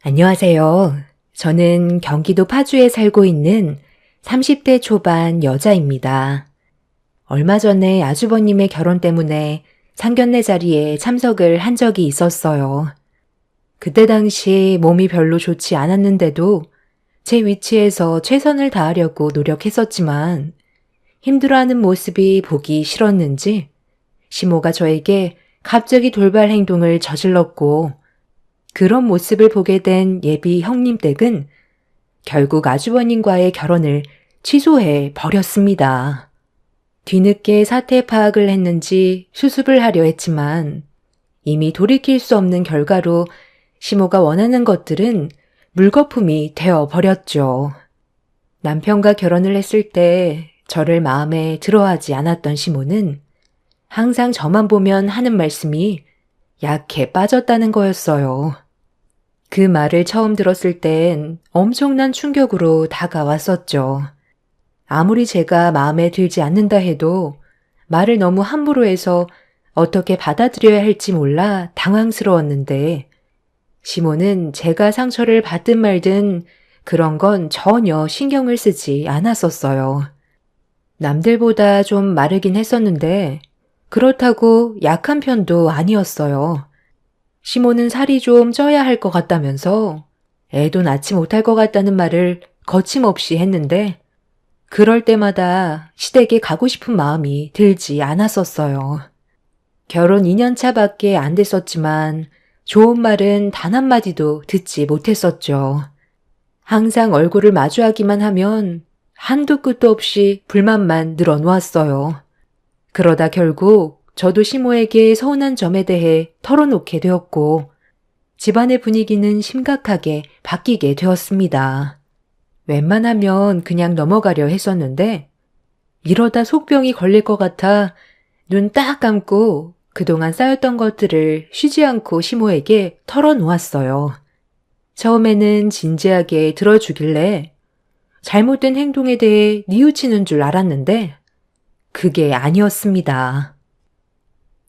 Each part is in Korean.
안녕하세요. 저는 경기도 파주에 살고 있는 30대 초반 여자입니다. 얼마 전에 아주버님의 결혼 때문에 상견례 자리에 참석을 한 적이 있었어요. 그때 당시 몸이 별로 좋지 않았는데도 제 위치에서 최선을 다하려고 노력했었지만 힘들어하는 모습이 보기 싫었는지 시모가 저에게 갑자기 돌발 행동을 저질렀고 그런 모습을 보게 된 예비 형님 댁은 결국 아주버님과의 결혼을 취소해 버렸습니다. 뒤늦게 사태 파악을 했는지 수습을 하려 했지만 이미 돌이킬 수 없는 결과로 시모가 원하는 것들은 물거품이 되어 버렸죠. 남편과 결혼을 했을 때 저를 마음에 들어하지 않았던 시모는 항상 저만 보면 하는 말씀이 약해 빠졌다는 거였어요. 그 말을 처음 들었을 땐 엄청난 충격으로 다가왔었죠. 아무리 제가 마음에 들지 않는다 해도 말을 너무 함부로 해서 어떻게 받아들여야 할지 몰라 당황스러웠는데 시모는 제가 상처를 받든 말든 그런 건 전혀 신경을 쓰지 않았었어요. 남들보다 좀 마르긴 했었는데 그렇다고 약한 편도 아니었어요. 시모는 살이 좀 쪄야 할 것 같다면서 애도 낳지 못할 것 같다는 말을 거침없이 했는데 그럴 때마다 시댁에 가고 싶은 마음이 들지 않았었어요. 결혼 2년 차밖에 안 됐었지만 좋은 말은 단 한마디도 듣지 못했었죠. 항상 얼굴을 마주하기만 하면 한도 끝도 없이 불만만 늘어놓았어요. 그러다 결국 저도 시모에게 서운한 점에 대해 털어놓게 되었고 집안의 분위기는 심각하게 바뀌게 되었습니다. 웬만하면 그냥 넘어가려 했었는데 이러다 속병이 걸릴 것 같아 눈 딱 감고 그동안 쌓였던 것들을 쉬지 않고 시모에게 털어놓았어요. 처음에는 진지하게 들어주길래 잘못된 행동에 대해 뉘우치는 줄 알았는데 그게 아니었습니다.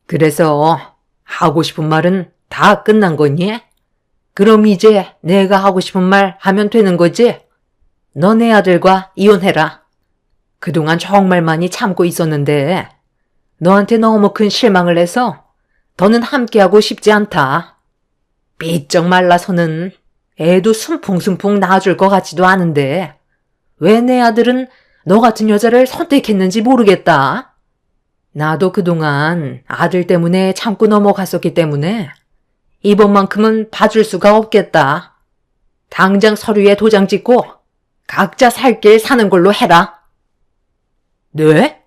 그래서 하고 싶은 말은 다 끝난 거니? 그럼 이제 내가 하고 싶은 말 하면 되는 거지? 너네 아들과 이혼해라. 그동안 정말 많이 참고 있었는데 너한테 너무 큰 실망을 해서 더는 함께하고 싶지 않다. 삐쩍 말라서는 애도 숨풍숨풍 낳아줄 것 같지도 않은데 왜 내 아들은 너 같은 여자를 선택했는지 모르겠다. 나도 그동안 아들 때문에 참고 넘어갔었기 때문에 이번만큼은 봐줄 수가 없겠다. 당장 서류에 도장 찍고 각자 살 길 사는 걸로 해라. 네?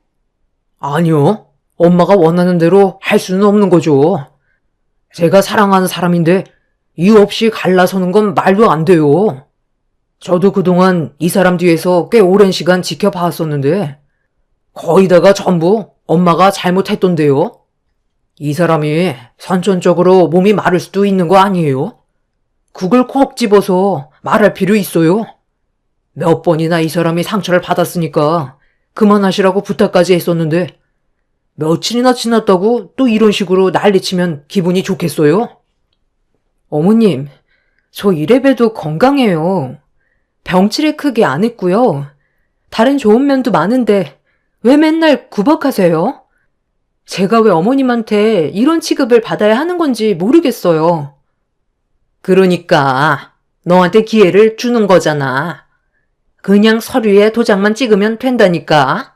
아니요. 엄마가 원하는 대로 할 수는 없는 거죠. 제가 사랑하는 사람인데 이유 없이 갈라서는 건 말도 안 돼요. 저도 그동안 이 사람 뒤에서 꽤 오랜 시간 지켜봤었는데 거의 다가 전부 엄마가 잘못했던데요. 이 사람이 선천적으로 몸이 마를 수도 있는 거 아니에요? 그걸 콕 집어서 말할 필요 있어요? 몇 번이나 이 사람이 상처를 받았으니까 그만하시라고 부탁까지 했었는데 며칠이나 지났다고 또 이런 식으로 난리치면 기분이 좋겠어요? 어머님, 저 이래봬도 건강해요. 병치레 크게 안 했고요. 다른 좋은 면도 많은데 왜 맨날 구박하세요? 제가 왜 어머님한테 이런 취급을 받아야 하는 건지 모르겠어요. 그러니까 너한테 기회를 주는 거잖아. 그냥 서류에 도장만 찍으면 된다니까.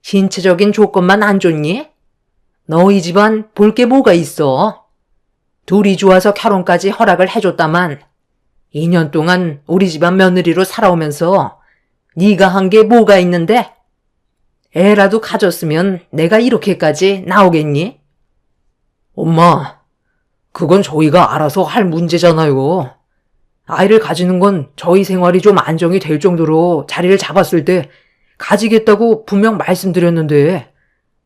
신체적인 조건만 안 좋니? 너희 집안 볼 게 뭐가 있어? 둘이 좋아서 결혼까지 허락을 해줬다만 2년 동안 우리 집안 며느리로 살아오면서 네가 한 게 뭐가 있는데? 애라도 가졌으면 내가 이렇게까지 나오겠니? 엄마, 그건 저희가 알아서 할 문제잖아요. 아이를 가지는 건 저희 생활이 좀 안정이 될 정도로 자리를 잡았을 때 가지겠다고 분명 말씀드렸는데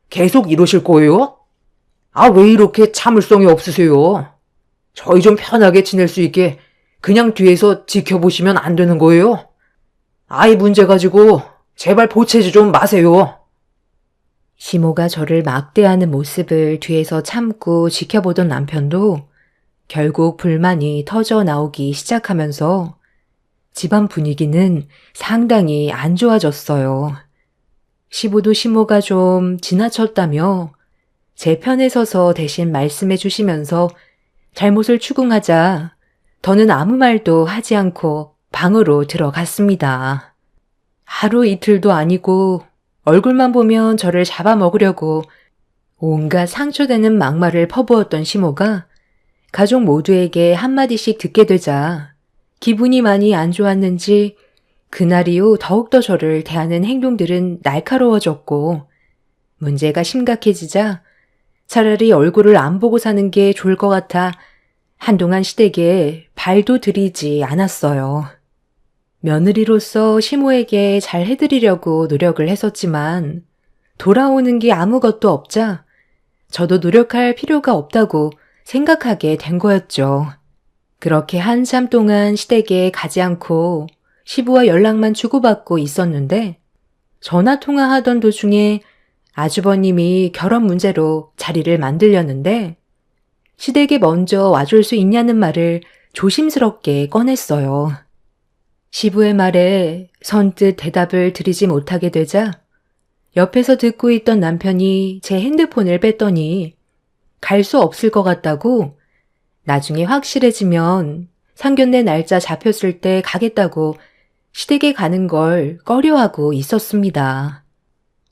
계속 이러실 거예요? 아, 왜 이렇게 참을성이 없으세요? 저희 좀 편하게 지낼 수 있게 그냥 뒤에서 지켜보시면 안 되는 거예요? 아이 문제 가지고 제발 보채지 좀 마세요. 시모가 저를 막대하는 모습을 뒤에서 참고 지켜보던 남편도 결국 불만이 터져 나오기 시작하면서 집안 분위기는 상당히 안 좋아졌어요. 시부도 시모가 좀 지나쳤다며 제 편에 서서 대신 말씀해 주시면서 잘못을 추궁하자 더는 아무 말도 하지 않고 방으로 들어갔습니다. 하루 이틀도 아니고 얼굴만 보면 저를 잡아먹으려고 온갖 상처되는 막말을 퍼부었던 시모가 가족 모두에게 한마디씩 듣게 되자 기분이 많이 안 좋았는지 그날 이후 더욱더 저를 대하는 행동들은 날카로워졌고 문제가 심각해지자 차라리 얼굴을 안 보고 사는 게 좋을 것 같아 한동안 시댁에 발도 들이지 않았어요. 며느리로서 시모에게 잘 해드리려고 노력을 했었지만 돌아오는 게 아무것도 없자 저도 노력할 필요가 없다고 생각하게 된 거였죠. 그렇게 한참 동안 시댁에 가지 않고 시부와 연락만 주고받고 있었는데 전화 통화하던 도중에 아주버님이 결혼 문제로 자리를 만들려는데 시댁에 먼저 와줄 수 있냐는 말을 조심스럽게 꺼냈어요. 시부의 말에 선뜻 대답을 드리지 못하게 되자 옆에서 듣고 있던 남편이 제 핸드폰을 뺐더니 갈 수 없을 것 같다고 나중에 확실해지면 상견례 날짜 잡혔을 때 가겠다고 시댁에 가는 걸 꺼려하고 있었습니다.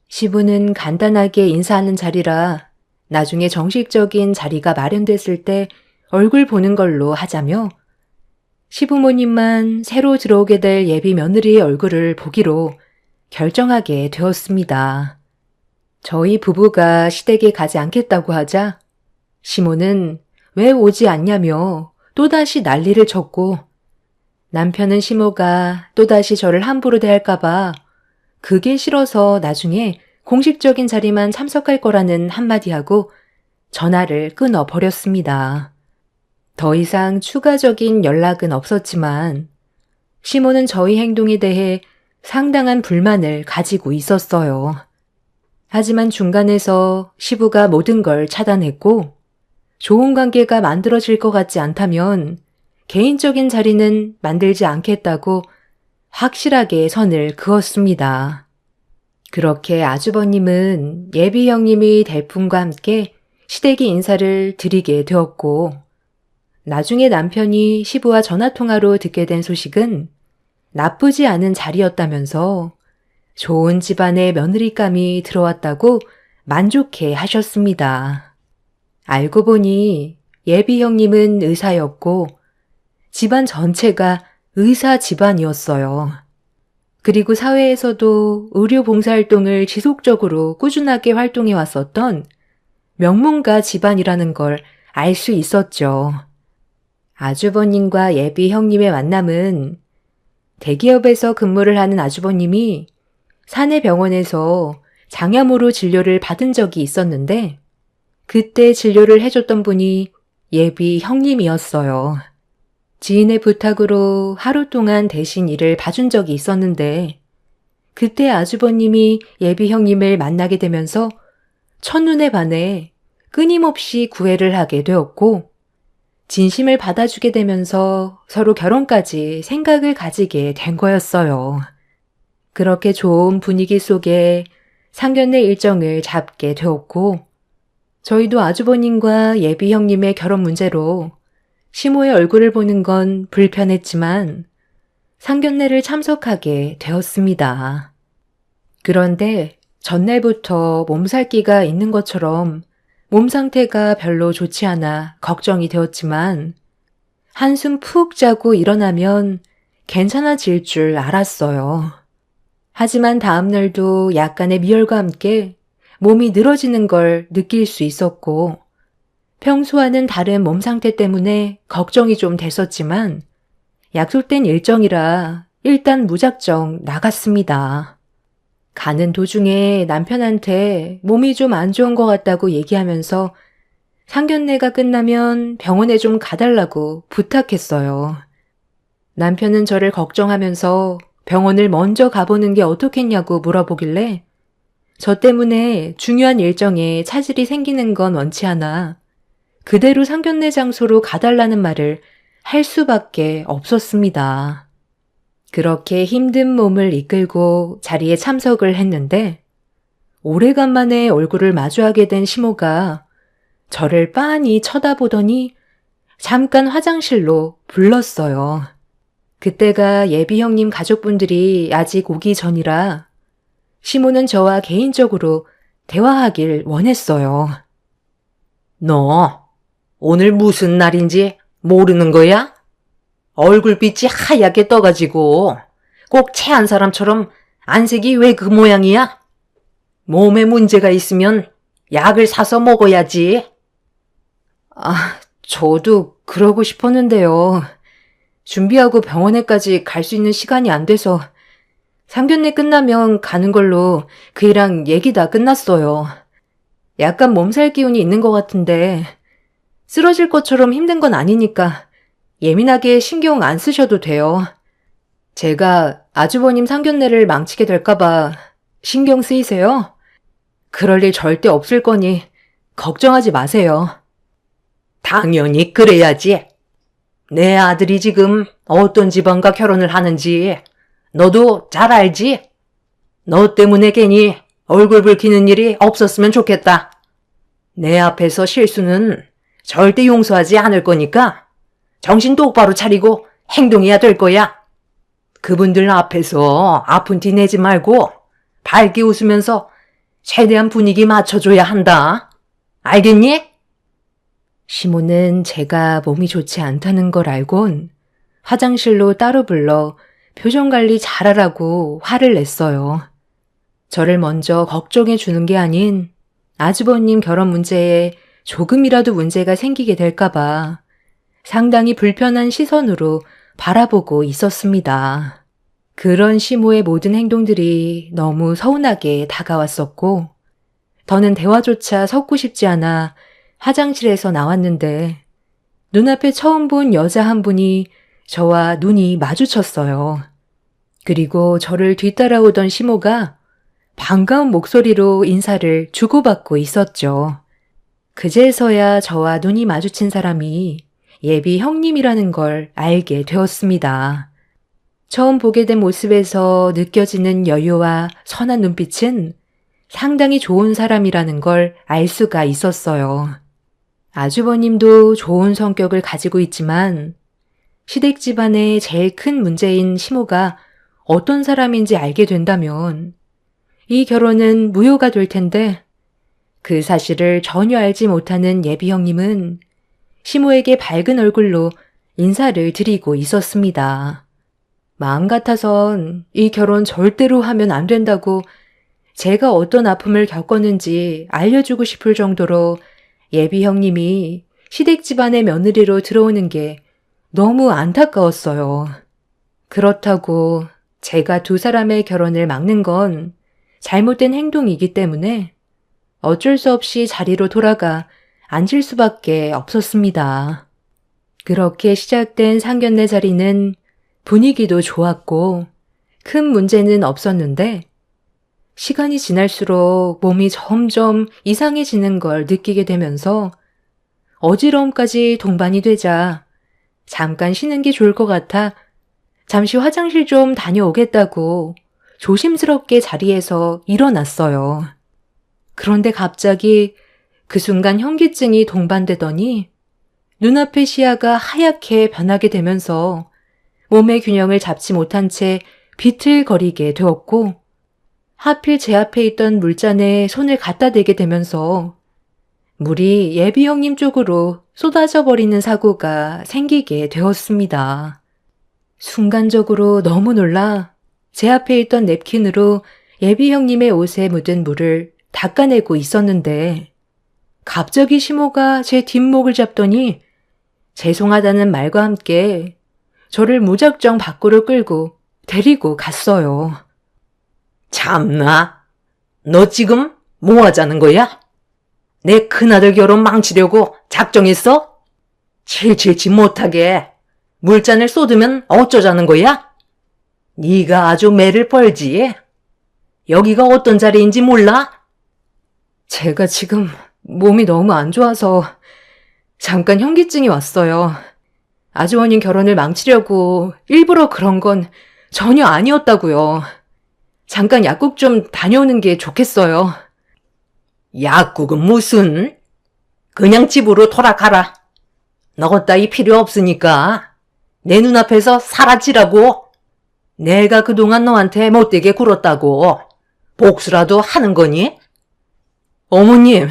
시부는 간단하게 인사하는 자리라 나중에 정식적인 자리가 마련됐을 때 얼굴 보는 걸로 하자며 시부모님만 새로 들어오게 될 예비 며느리의 얼굴을 보기로 결정하게 되었습니다. 저희 부부가 시댁에 가지 않겠다고 하자 시모는 왜 오지 않냐며 또다시 난리를 쳤고 남편은 시모가 또다시 저를 함부로 대할까봐 그게 싫어서 나중에 공식적인 자리만 참석할 거라는 한마디 하고 전화를 끊어버렸습니다. 더 이상 추가적인 연락은 없었지만 시모는 저희 행동에 대해 상당한 불만을 가지고 있었어요. 하지만 중간에서 시부가 모든 걸 차단했고 좋은 관계가 만들어질 것 같지 않다면 개인적인 자리는 만들지 않겠다고 확실하게 선을 그었습니다. 그렇게 아주버님은 예비 형님이 대품과 함께 시댁에 인사를 드리게 되었고 나중에 남편이 시부와 전화통화로 듣게 된 소식은 나쁘지 않은 자리였다면서 좋은 집안의 며느리감이 들어왔다고 만족해 하셨습니다. 알고 보니 예비 형님은 의사였고 집안 전체가 의사 집안이었어요. 그리고 사회에서도 의료 봉사활동을 지속적으로 꾸준하게 활동해 왔었던 명문가 집안이라는 걸 알 수 있었죠. 아주버님과 예비 형님의 만남은 대기업에서 근무를 하는 아주버님이 사내 병원에서 장염으로 진료를 받은 적이 있었는데 그때 진료를 해줬던 분이 예비 형님이었어요. 지인의 부탁으로 하루 동안 대신 일을 봐준 적이 있었는데 그때 아주버님이 예비 형님을 만나게 되면서 첫눈에 반해 끊임없이 구애를 하게 되었고 진심을 받아주게 되면서 서로 결혼까지 생각을 가지게 된 거였어요. 그렇게 좋은 분위기 속에 상견례 일정을 잡게 되었고 저희도 아주버님과 예비 형님의 결혼 문제로 시모의 얼굴을 보는 건 불편했지만 상견례를 참석하게 되었습니다. 그런데 전날부터 몸살기가 있는 것처럼 몸 상태가 별로 좋지 않아 걱정이 되었지만 한숨 푹 자고 일어나면 괜찮아질 줄 알았어요. 하지만 다음날도 약간의 미열과 함께 몸이 늘어지는 걸 느낄 수 있었고 평소와는 다른 몸 상태 때문에 걱정이 좀 됐었지만 약속된 일정이라 일단 무작정 나갔습니다. 가는 도중에 남편한테 몸이 좀 안 좋은 것 같다고 얘기하면서 상견례가 끝나면 병원에 좀 가달라고 부탁했어요. 남편은 저를 걱정하면서 병원을 먼저 가보는 게 어떻겠냐고 물어보길래 저 때문에 중요한 일정에 차질이 생기는 건 원치 않아 그대로 상견례 장소로 가달라는 말을 할 수밖에 없었습니다. 그렇게 힘든 몸을 이끌고 자리에 참석을 했는데 오래간만에 얼굴을 마주하게 된 시모가 저를 빤히 쳐다보더니 잠깐 화장실로 불렀어요. 그때가 예비 형님 가족분들이 아직 오기 전이라 시모는 저와 개인적으로 대화하길 원했어요. 너 오늘 무슨 날인지 모르는 거야? 얼굴빛이 하얗게 떠가지고 꼭 체한 사람처럼 안색이 왜 그 모양이야? 몸에 문제가 있으면 약을 사서 먹어야지. 저도 그러고 싶었는데요. 준비하고 병원에까지 갈 수 있는 시간이 안 돼서 상견례 끝나면 가는 걸로 그이랑 얘기 다 끝났어요. 약간 몸살 기운이 있는 것 같은데 쓰러질 것처럼 힘든 건 아니니까 예민하게 신경 안 쓰셔도 돼요. 제가 아주버님 상견례를 망치게 될까봐 신경 쓰이세요? 그럴 일 절대 없을 거니 걱정하지 마세요. 당연히 그래야지. 내 아들이 지금 어떤 집안과 결혼을 하는지 너도 잘 알지? 너 때문에 괜히 얼굴 붉히는 일이 없었으면 좋겠다. 내 앞에서 실수는 절대 용서하지 않을 거니까 정신 똑바로 차리고 행동해야 될 거야. 그분들 앞에서 아픈 티 내지 말고 밝게 웃으면서 최대한 분위기 맞춰줘야 한다. 알겠니? 시모는 제가 몸이 좋지 않다는 걸 알곤 화장실로 따로 불러 표정 관리 잘하라고 화를 냈어요. 저를 먼저 걱정해 주는 게 아닌 아주버님 결혼 문제에 조금이라도 문제가 생기게 될까봐 상당히 불편한 시선으로 바라보고 있었습니다. 그런 시모의 모든 행동들이 너무 서운하게 다가왔었고 더는 대화조차 섞고 싶지 않아 화장실에서 나왔는데 눈앞에 처음 본 여자 한 분이 저와 눈이 마주쳤어요. 그리고 저를 뒤따라오던 시모가 반가운 목소리로 인사를 주고받고 있었죠. 그제서야 저와 눈이 마주친 사람이 예비 형님이라는 걸 알게 되었습니다. 처음 보게 된 모습에서 느껴지는 여유와 선한 눈빛은 상당히 좋은 사람이라는 걸 알 수가 있었어요. 아주버님도 좋은 성격을 가지고 있지만 시댁 집안의 제일 큰 문제인 시모가 어떤 사람인지 알게 된다면 이 결혼은 무효가 될 텐데 그 사실을 전혀 알지 못하는 예비 형님은 시모에게 밝은 얼굴로 인사를 드리고 있었습니다. 마음 같아선 이 결혼 절대로 하면 안 된다고 제가 어떤 아픔을 겪었는지 알려주고 싶을 정도로 예비 형님이 시댁 집안의 며느리로 들어오는 게 너무 안타까웠어요. 그렇다고 제가 두 사람의 결혼을 막는 건 잘못된 행동이기 때문에 어쩔 수 없이 자리로 돌아가 앉을 수밖에 없었습니다. 그렇게 시작된 상견례 자리는 분위기도 좋았고 큰 문제는 없었는데 시간이 지날수록 몸이 점점 이상해지는 걸 느끼게 되면서 어지러움까지 동반이 되자 잠깐 쉬는 게 좋을 것 같아 잠시 화장실 좀 다녀오겠다고 조심스럽게 자리에서 일어났어요. 그런데 갑자기 그 순간 현기증이 동반되더니 눈앞의 시야가 하얗게 변하게 되면서 몸의 균형을 잡지 못한 채 비틀거리게 되었고 하필 제 앞에 있던 물잔에 손을 갖다 대게 되면서 물이 예비 형님 쪽으로 쏟아져 버리는 사고가 생기게 되었습니다. 순간적으로 너무 놀라 제 앞에 있던 냅킨으로 예비 형님의 옷에 묻은 물을 닦아내고 있었는데 갑자기 시모가 제 뒷목을 잡더니 죄송하다는 말과 함께 저를 무작정 밖으로 끌고 데리고 갔어요. 참나, 너 지금 뭐 하자는 거야? 내 큰아들 결혼 망치려고 작정했어? 칠칠치 못하게 물잔을 쏟으면 어쩌자는 거야? 네가 아주 매를 벌지. 여기가 어떤 자리인지 몰라? 제가 지금 몸이 너무 안 좋아서 잠깐 현기증이 왔어요. 아주버님 결혼을 망치려고 일부러 그런 건 전혀 아니었다고요. 잠깐 약국 좀 다녀오는 게 좋겠어요. 약국은 무슨? 그냥 집으로 돌아가라. 너 따위 필요 없으니까 내 눈앞에서 사라지라고. 내가 그동안 너한테 못되게 굴었다고 복수라도 하는 거니? 어머님,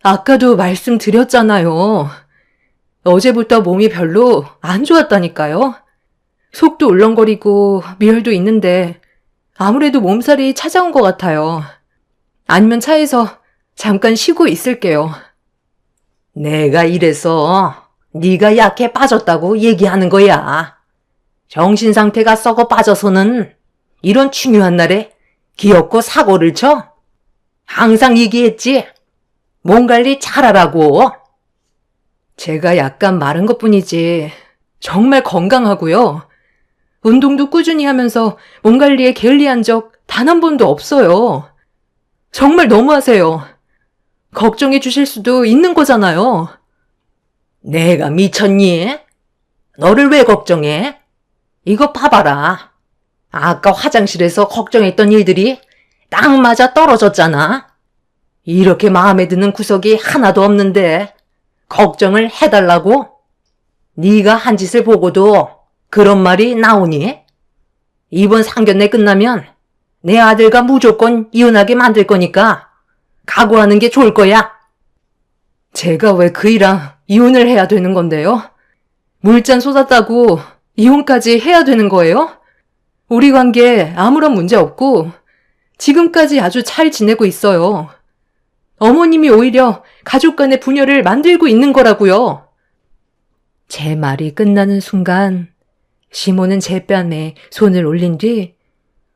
아까도 말씀드렸잖아요. 어제부터 몸이 별로 안 좋았다니까요. 속도 울렁거리고 미열도 있는데 아무래도 몸살이 찾아온 것 같아요. 아니면 차에서 잠깐 쉬고 있을게요. 내가 이래서 네가 약해 빠졌다고 얘기하는 거야. 정신 상태가 썩어 빠져서는 이런 중요한 날에 기어코 사고를 쳐? 항상 얘기했지. 몸 관리 잘하라고. 제가 약간 마른 것뿐이지 정말 건강하고요. 운동도 꾸준히 하면서 몸 관리에 게을리한 적 단 한 번도 없어요. 정말 너무하세요. 걱정해 주실 수도 있는 거잖아요. 내가 미쳤니? 너를 왜 걱정해? 이거 봐봐라. 아까 화장실에서 걱정했던 일들이 딱 맞아 떨어졌잖아. 이렇게 마음에 드는 구석이 하나도 없는데 걱정을 해달라고? 네가 한 짓을 보고도 그런 말이 나오니? 이번 상견례 끝나면 내 아들과 무조건 이혼하게 만들 거니까 각오하는 게 좋을 거야. 제가 왜 그이랑 이혼을 해야 되는 건데요? 물잔 쏟았다고 이혼까지 해야 되는 거예요? 우리 관계 아무런 문제 없고 지금까지 아주 잘 지내고 있어요. 어머님이 오히려 가족 간의 분열을 만들고 있는 거라고요. 제 말이 끝나는 순간 시모는 제 뺨에 손을 올린 뒤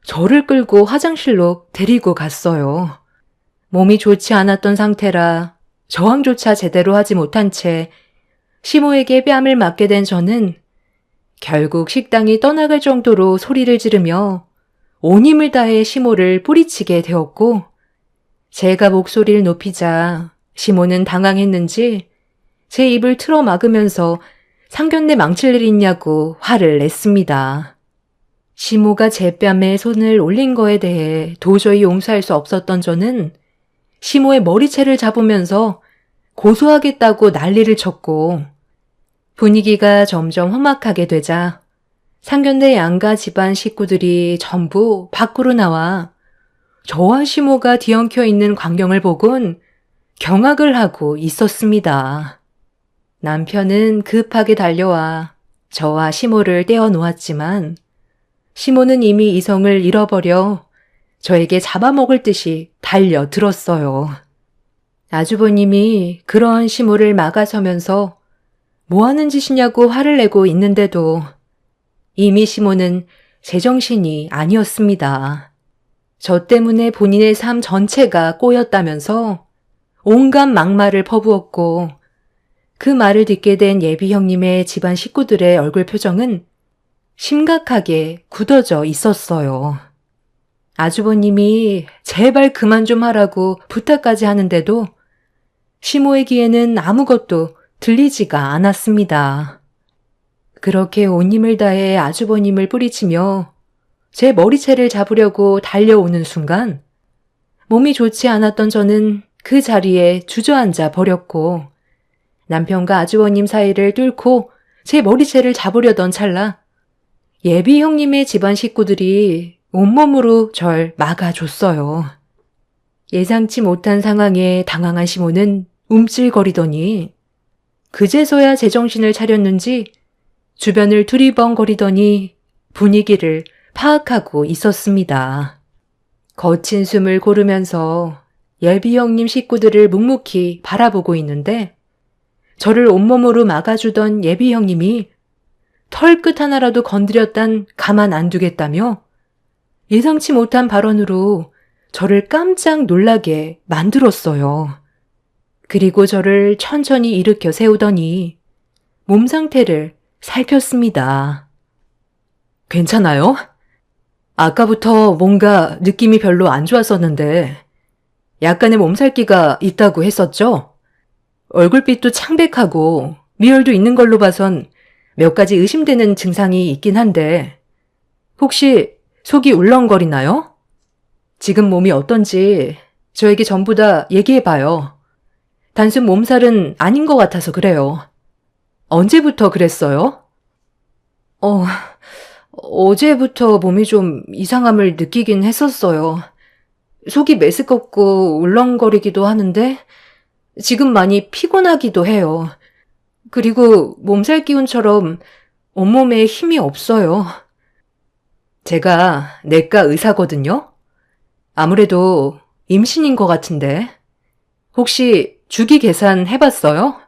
저를 끌고 화장실로 데리고 갔어요. 몸이 좋지 않았던 상태라 저항조차 제대로 하지 못한 채 시모에게 뺨을 맞게 된 저는 결국 식당이 떠나갈 정도로 소리를 지르며 온 힘을 다해 시모를 뿌리치게 되었고 제가 목소리를 높이자 시모는 당황했는지 제 입을 틀어 막으면서 상견례 망칠 일 있냐고 화를 냈습니다. 시모가 제 뺨에 손을 올린 거에 대해 도저히 용서할 수 없었던 저는 시모의 머리채를 잡으면서 고소하겠다고 난리를 쳤고 분위기가 점점 험악하게 되자 상견례 양가 집안 식구들이 전부 밖으로 나와 저와 시모가 뒤엉켜 있는 광경을 보곤 경악을 하고 있었습니다. 남편은 급하게 달려와 저와 시모를 떼어 놓았지만 시모는 이미 이성을 잃어버려 저에게 잡아먹을 듯이 달려들었어요. 아주버님이 그러한 시모를 막아서면서 뭐하는 짓이냐고 화를 내고 있는데도 이미 시모는 제정신이 아니었습니다. 저 때문에 본인의 삶 전체가 꼬였다면서 온갖 막말을 퍼부었고 그 말을 듣게 된 예비 형님의 집안 식구들의 얼굴 표정은 심각하게 굳어져 있었어요. 아주버님이 제발 그만 좀 하라고 부탁까지 하는데도 시모의 귀에는 아무것도 들리지가 않았습니다. 그렇게 온 힘을 다해 아주버님을 뿌리치며 제 머리채를 잡으려고 달려오는 순간 몸이 좋지 않았던 저는 그 자리에 주저앉아 버렸고 남편과 아주버님 사이를 뚫고 제 머리채를 잡으려던 찰나 예비 형님의 집안 식구들이 온몸으로 절 막아줬어요. 예상치 못한 상황에 당황한 시모는 움찔거리더니 그제서야 제정신을 차렸는지 주변을 두리번거리더니 분위기를 파악하고 있었습니다. 거친 숨을 고르면서 예비 형님 식구들을 묵묵히 바라보고 있는데 저를 온몸으로 막아주던 예비 형님이 털끝 하나라도 건드렸단 가만 안 두겠다며 예상치 못한 발언으로 저를 깜짝 놀라게 만들었어요. 그리고 저를 천천히 일으켜 세우더니 몸 상태를 살폈습니다. 괜찮아요? 아까부터 뭔가 느낌이 별로 안 좋았었는데 약간의 몸살기가 있다고 했었죠? 얼굴빛도 창백하고 미열도 있는 걸로 봐선 몇 가지 의심되는 증상이 있긴 한데 혹시 속이 울렁거리나요? 지금 몸이 어떤지 저에게 전부 다 얘기해봐요. 단순 몸살은 아닌 것 같아서 그래요. 언제부터 그랬어요? 어제부터 몸이 좀 이상함을 느끼긴 했었어요. 속이 메스껍고 울렁거리기도 하는데 지금 많이 피곤하기도 해요. 그리고 몸살 기운처럼 온몸에 힘이 없어요. 제가 내과 의사거든요. 아무래도 임신인 것 같은데 혹시 주기 계산 해봤어요?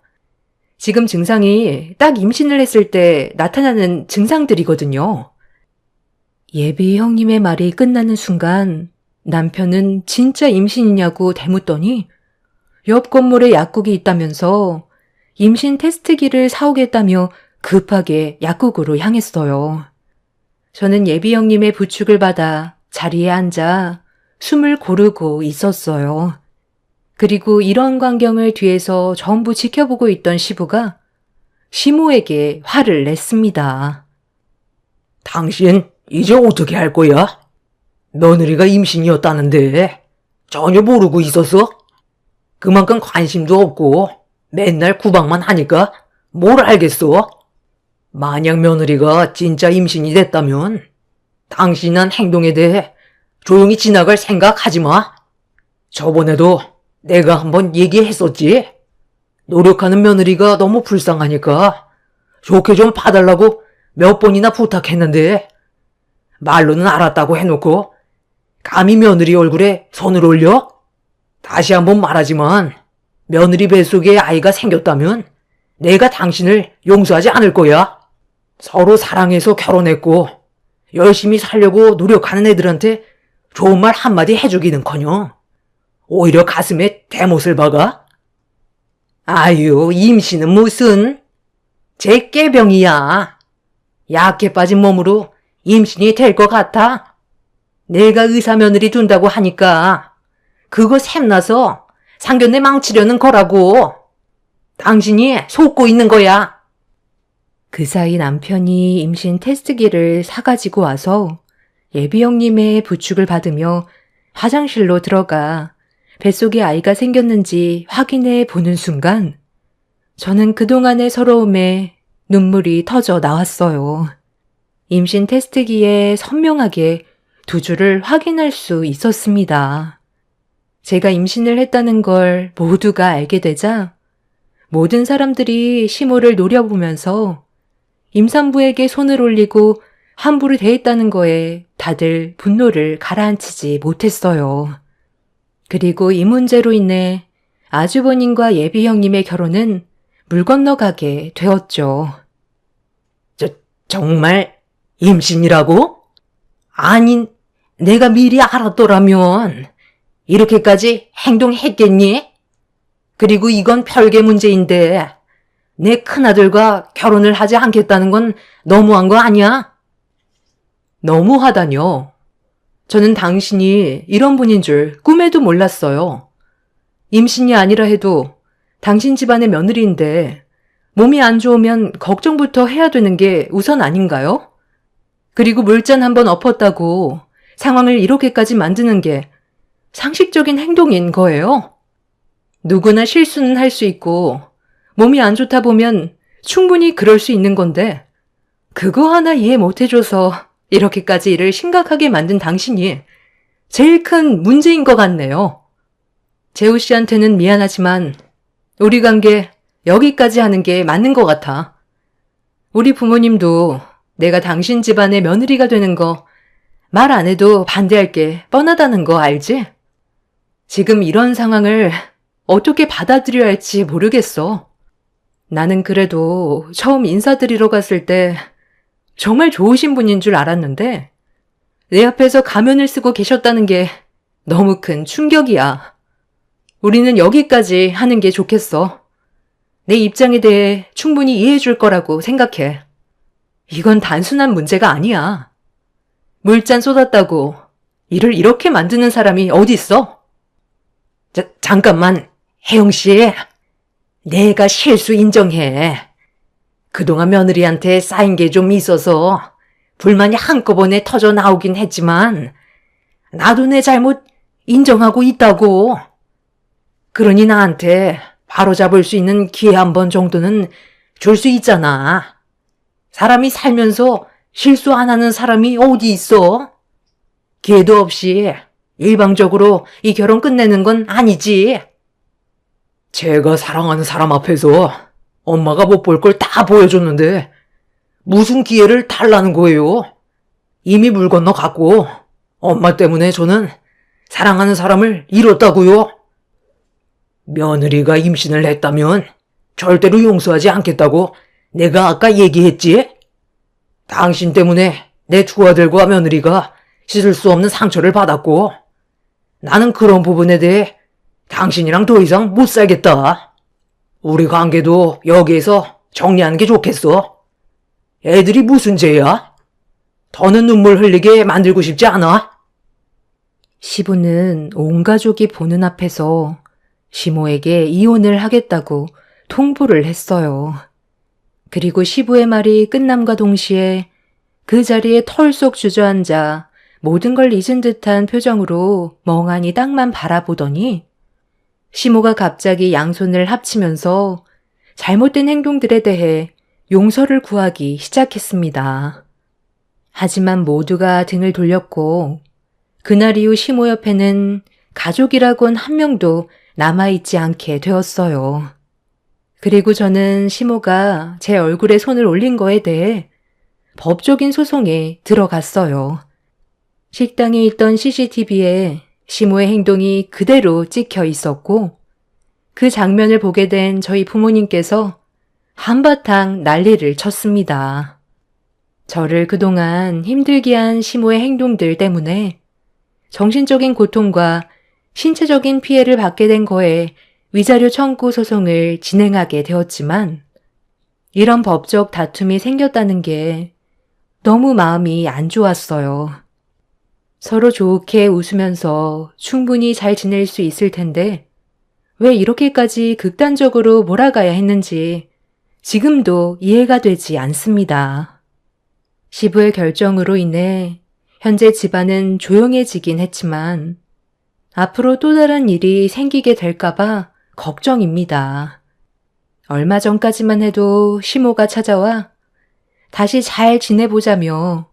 지금 증상이 딱 임신을 했을 때 나타나는 증상들이거든요. 예비 형님의 말이 끝나는 순간 남편은 진짜 임신이냐고 대묻더니 옆 건물에 약국이 있다면서 임신 테스트기를 사오겠다며 급하게 약국으로 향했어요. 저는 예비 형님의 부축을 받아 자리에 앉아 숨을 고르고 있었어요. 그리고 이런 광경을 뒤에서 전부 지켜보고 있던 시부가 시모에게 화를 냈습니다. 당신 이제 어떻게 할 거야? 며느리가 임신이었다는데 전혀 모르고 있었어? 그만큼 관심도 없고 맨날 구박만 하니까 뭘 알겠어? 만약 며느리가 진짜 임신이 됐다면 당신한 행동에 대해 조용히 지나갈 생각하지 마. 저번에도 내가 한번 얘기했었지. 노력하는 며느리가 너무 불쌍하니까 좋게 좀 봐달라고 몇 번이나 부탁했는데 말로는 알았다고 해놓고 감히 며느리 얼굴에 손을 올려? 다시 한번 말하지만 며느리 뱃속에 아이가 생겼다면 내가 당신을 용서하지 않을 거야. 서로 사랑해서 결혼했고 열심히 살려고 노력하는 애들한테 좋은 말 한마디 해주기는커녕 오히려 가슴에 대못을 박아? 아유, 임신은 무슨 제깨병이야. 약해 빠진 몸으로 임신이 될 것 같아? 내가 의사 며느리 둔다고 하니까 그거 샘나서 상견례 망치려는 거라고. 당신이 속고 있는 거야. 그 사이 남편이 임신 테스트기를 사가지고 와서 예비 형님의 부축을 받으며 화장실로 들어가 뱃속에 아이가 생겼는지 확인해 보는 순간 저는 그동안의 서러움에 눈물이 터져 나왔어요. 임신 테스트기에 선명하게 두 줄을 확인할 수 있었습니다. 제가 임신을 했다는 걸 모두가 알게 되자 모든 사람들이 시모를 노려보면서 임산부에게 손을 올리고 함부로 대했다는 거에 다들 분노를 가라앉히지 못했어요. 그리고 이 문제로 인해 아주버님과 예비 형님의 결혼은 물 건너가게 되었죠. 정말 임신이라고? 아니, 내가 미리 알았더라면 이렇게까지 행동했겠니? 그리고 이건 별개 문제인데 내 큰아들과 결혼을 하지 않겠다는 건 너무한 거 아니야? 너무하다뇨. 저는 당신이 이런 분인 줄 꿈에도 몰랐어요. 임신이 아니라 해도 당신 집안의 며느리인데 몸이 안 좋으면 걱정부터 해야 되는 게 우선 아닌가요? 그리고 물잔 한번 엎었다고 상황을 이렇게까지 만드는 게 상식적인 행동인 거예요. 누구나 실수는 할 수 있고 몸이 안 좋다 보면 충분히 그럴 수 있는 건데 그거 하나 이해 못해줘서 이렇게까지 일을 심각하게 만든 당신이 제일 큰 문제인 것 같네요. 재우 씨한테는 미안하지만 우리 관계 여기까지 하는 게 맞는 것 같아. 우리 부모님도 내가 당신 집안의 며느리가 되는 거 말 안 해도 반대할 게 뻔하다는 거 알지? 지금 이런 상황을 어떻게 받아들여야 할지 모르겠어. 나는 그래도 처음 인사드리러 갔을 때 정말 좋으신 분인 줄 알았는데 내 앞에서 가면을 쓰고 계셨다는 게 너무 큰 충격이야. 우리는 여기까지 하는 게 좋겠어. 내 입장에 대해 충분히 이해해 줄 거라고 생각해. 이건 단순한 문제가 아니야. 물잔 쏟았다고 일을 이렇게 만드는 사람이 어디 있어? 잠깐만, 혜영 씨. 내가 실수 인정해. 그동안 며느리한테 쌓인 게 좀 있어서 불만이 한꺼번에 터져 나오긴 했지만 나도 내 잘못 인정하고 있다고. 그러니 나한테 바로잡을 수 있는 기회 한 번 정도는 줄 수 있잖아. 사람이 살면서 실수 안 하는 사람이 어디 있어? 기회도 없이 일방적으로 이 결혼 끝내는 건 아니지. 제가 사랑하는 사람 앞에서 엄마가 못 볼 걸 다 보여줬는데 무슨 기회를 달라는 거예요? 이미 물 건너 갔고 엄마 때문에 저는 사랑하는 사람을 잃었다고요. 며느리가 임신을 했다면 절대로 용서하지 않겠다고 내가 아까 얘기했지? 당신 때문에 내 두 아들과 며느리가 씻을 수 없는 상처를 받았고 나는 그런 부분에 대해 당신이랑 더 이상 못 살겠다. 우리 관계도 여기에서 정리하는 게 좋겠어. 애들이 무슨 죄야? 더는 눈물 흘리게 만들고 싶지 않아? 시부는 온 가족이 보는 앞에서 시모에게 이혼을 하겠다고 통보를 했어요. 그리고 시부의 말이 끝남과 동시에 그 자리에 털썩 주저앉아 모든 걸 잊은 듯한 표정으로 멍하니 땅만 바라보더니 시모가 갑자기 양손을 합치면서 잘못된 행동들에 대해 용서를 구하기 시작했습니다. 하지만 모두가 등을 돌렸고 그날 이후 시모 옆에는 가족이라곤 한 명도 남아있지 않게 되었어요. 그리고 저는 시모가 제 얼굴에 손을 올린 거에 대해 법적인 소송에 들어갔어요. 식당에 있던 CCTV에 시모의 행동이 그대로 찍혀 있었고 그 장면을 보게 된 저희 부모님께서 한바탕 난리를 쳤습니다. 저를 그동안 힘들게 한 시모의 행동들 때문에 정신적인 고통과 신체적인 피해를 받게 된 거에 위자료 청구 소송을 진행하게 되었지만 이런 법적 다툼이 생겼다는 게 너무 마음이 안 좋았어요. 서로 좋게 웃으면서 충분히 잘 지낼 수 있을 텐데 왜 이렇게까지 극단적으로 몰아가야 했는지 지금도 이해가 되지 않습니다. 시부의 결정으로 인해 현재 집안은 조용해지긴 했지만 앞으로 또 다른 일이 생기게 될까봐 걱정입니다. 얼마 전까지만 해도 시모가 찾아와 다시 잘 지내보자며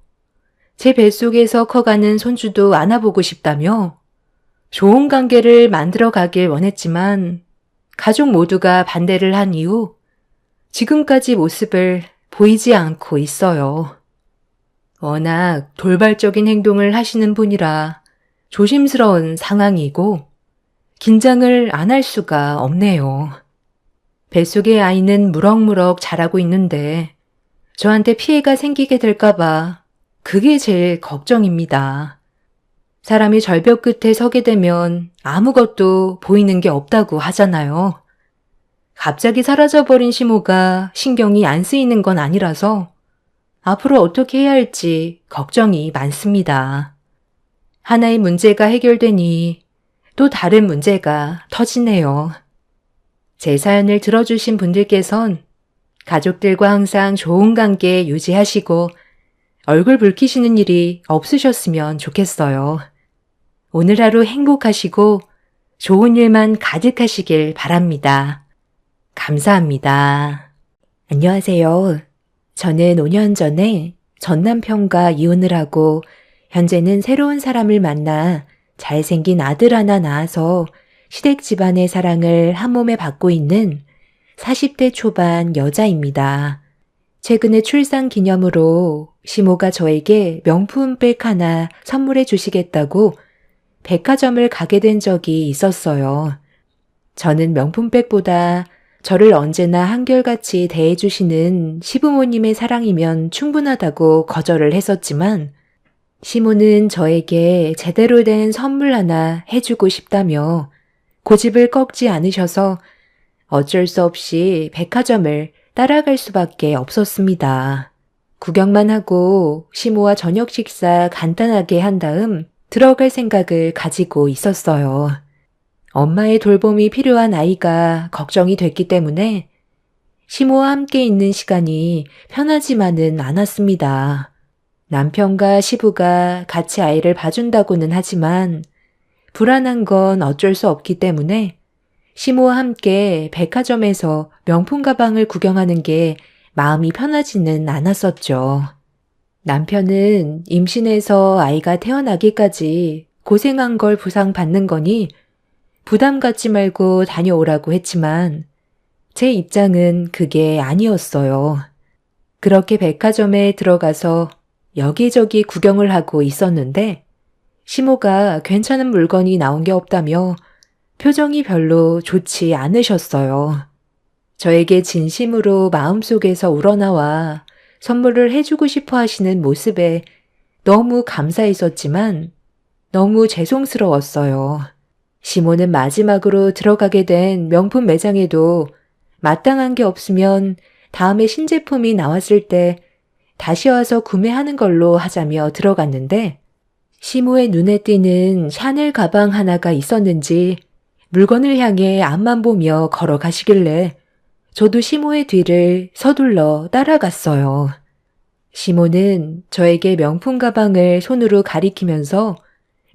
제 뱃속에서 커가는 손주도 안아보고 싶다며 좋은 관계를 만들어 가길 원했지만 가족 모두가 반대를 한 이후 지금까지 모습을 보이지 않고 있어요. 워낙 돌발적인 행동을 하시는 분이라 조심스러운 상황이고 긴장을 안 할 수가 없네요. 뱃속의 아이는 무럭무럭 자라고 있는데 저한테 피해가 생기게 될까봐 그게 제일 걱정입니다. 사람이 절벽 끝에 서게 되면 아무것도 보이는 게 없다고 하잖아요. 갑자기 사라져버린 시모가 신경이 안 쓰이는 건 아니라서 앞으로 어떻게 해야 할지 걱정이 많습니다. 하나의 문제가 해결되니 또 다른 문제가 터지네요. 제 사연을 들어주신 분들께선 가족들과 항상 좋은 관계 유지하시고 얼굴 붉히시는 일이 없으셨으면 좋겠어요. 오늘 하루 행복하시고 좋은 일만 가득하시길 바랍니다. 감사합니다. 안녕하세요. 저는 5년 전에 전 남편과 이혼을 하고 현재는 새로운 사람을 만나 잘생긴 아들 하나 낳아서 시댁 집안의 사랑을 한 몸에 받고 있는 40대 초반 여자입니다. 최근에 출산 기념으로 시모가 저에게 명품백 하나 선물해 주시겠다고 백화점을 가게 된 적이 있었어요. 저는 명품백보다 저를 언제나 한결같이 대해주시는 시부모님의 사랑이면 충분하다고 거절을 했었지만 시모는 저에게 제대로 된 선물 하나 해주고 싶다며 고집을 꺾지 않으셔서 어쩔 수 없이 백화점을 따라갈 수밖에 없었습니다. 구경만 하고 시모와 저녁 식사 간단하게 한 다음 들어갈 생각을 가지고 있었어요. 엄마의 돌봄이 필요한 아이가 걱정이 됐기 때문에 시모와 함께 있는 시간이 편하지만은 않았습니다. 남편과 시부가 같이 아이를 봐준다고는 하지만 불안한 건 어쩔 수 없기 때문에 시모와 함께 백화점에서 명품 가방을 구경하는 게 마음이 편하지는 않았었죠. 남편은 임신해서 아이가 태어나기까지 고생한 걸 보상받는 거니 부담 갖지 말고 다녀오라고 했지만 제 입장은 그게 아니었어요. 그렇게 백화점에 들어가서 여기저기 구경을 하고 있었는데 시모가 괜찮은 물건이 나온 게 없다며 표정이 별로 좋지 않으셨어요. 저에게 진심으로 마음속에서 우러나와 선물을 해주고 싶어 하시는 모습에 너무 감사했었지만 너무 죄송스러웠어요. 시모는 마지막으로 들어가게 된 명품 매장에도 마땅한 게 없으면 다음에 신제품이 나왔을 때 다시 와서 구매하는 걸로 하자며 들어갔는데 시모의 눈에 띄는 샤넬 가방 하나가 있었는지 물건을 향해 앞만 보며 걸어가시길래 저도 시모의 뒤를 서둘러 따라갔어요. 시모는 저에게 명품 가방을 손으로 가리키면서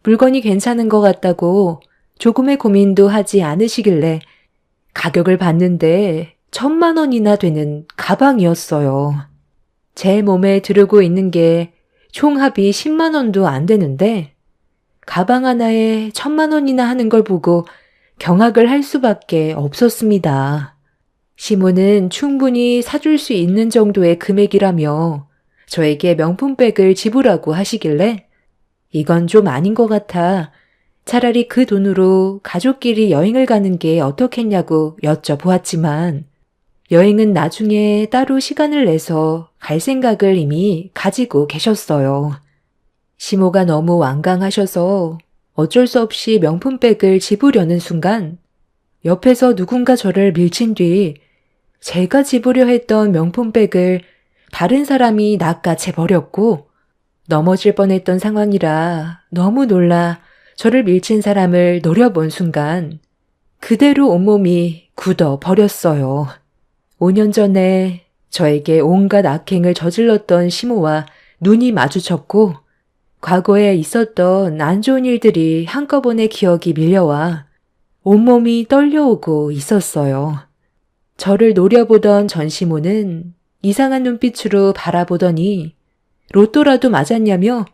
물건이 괜찮은 것 같다고 조금의 고민도 하지 않으시길래 가격을 봤는데 1,000만 원이나 되는 가방이었어요. 제 몸에 두르고 있는 게 총합이 10만 원도 안 되는데 가방 하나에 1,000만 원이나 하는 걸 보고 경악을 할 수밖에 없었습니다. 시모는 충분히 사줄 수 있는 정도의 금액이라며 저에게 명품백을 지불하고 하시길래 이건 좀 아닌 것 같아 차라리 그 돈으로 가족끼리 여행을 가는 게 어떻겠냐고 여쭤보았지만 여행은 나중에 따로 시간을 내서 갈 생각을 이미 가지고 계셨어요. 시모가 너무 완강하셔서 어쩔 수 없이 명품백을 집으려는 순간 옆에서 누군가 저를 밀친 뒤 제가 집으려 했던 명품백을 다른 사람이 낚아채 버렸고 넘어질 뻔했던 상황이라 너무 놀라 저를 밀친 사람을 노려본 순간 그대로 온몸이 굳어 버렸어요. 5년 전에 저에게 온갖 악행을 저질렀던 시모와 눈이 마주쳤고 과거에 있었던 안 좋은 일들이 한꺼번에 기억이 밀려와 온몸이 떨려오고 있었어요. 저를 노려보던 전시모는 이상한 눈빛으로 바라보더니 로또라도 맞았냐며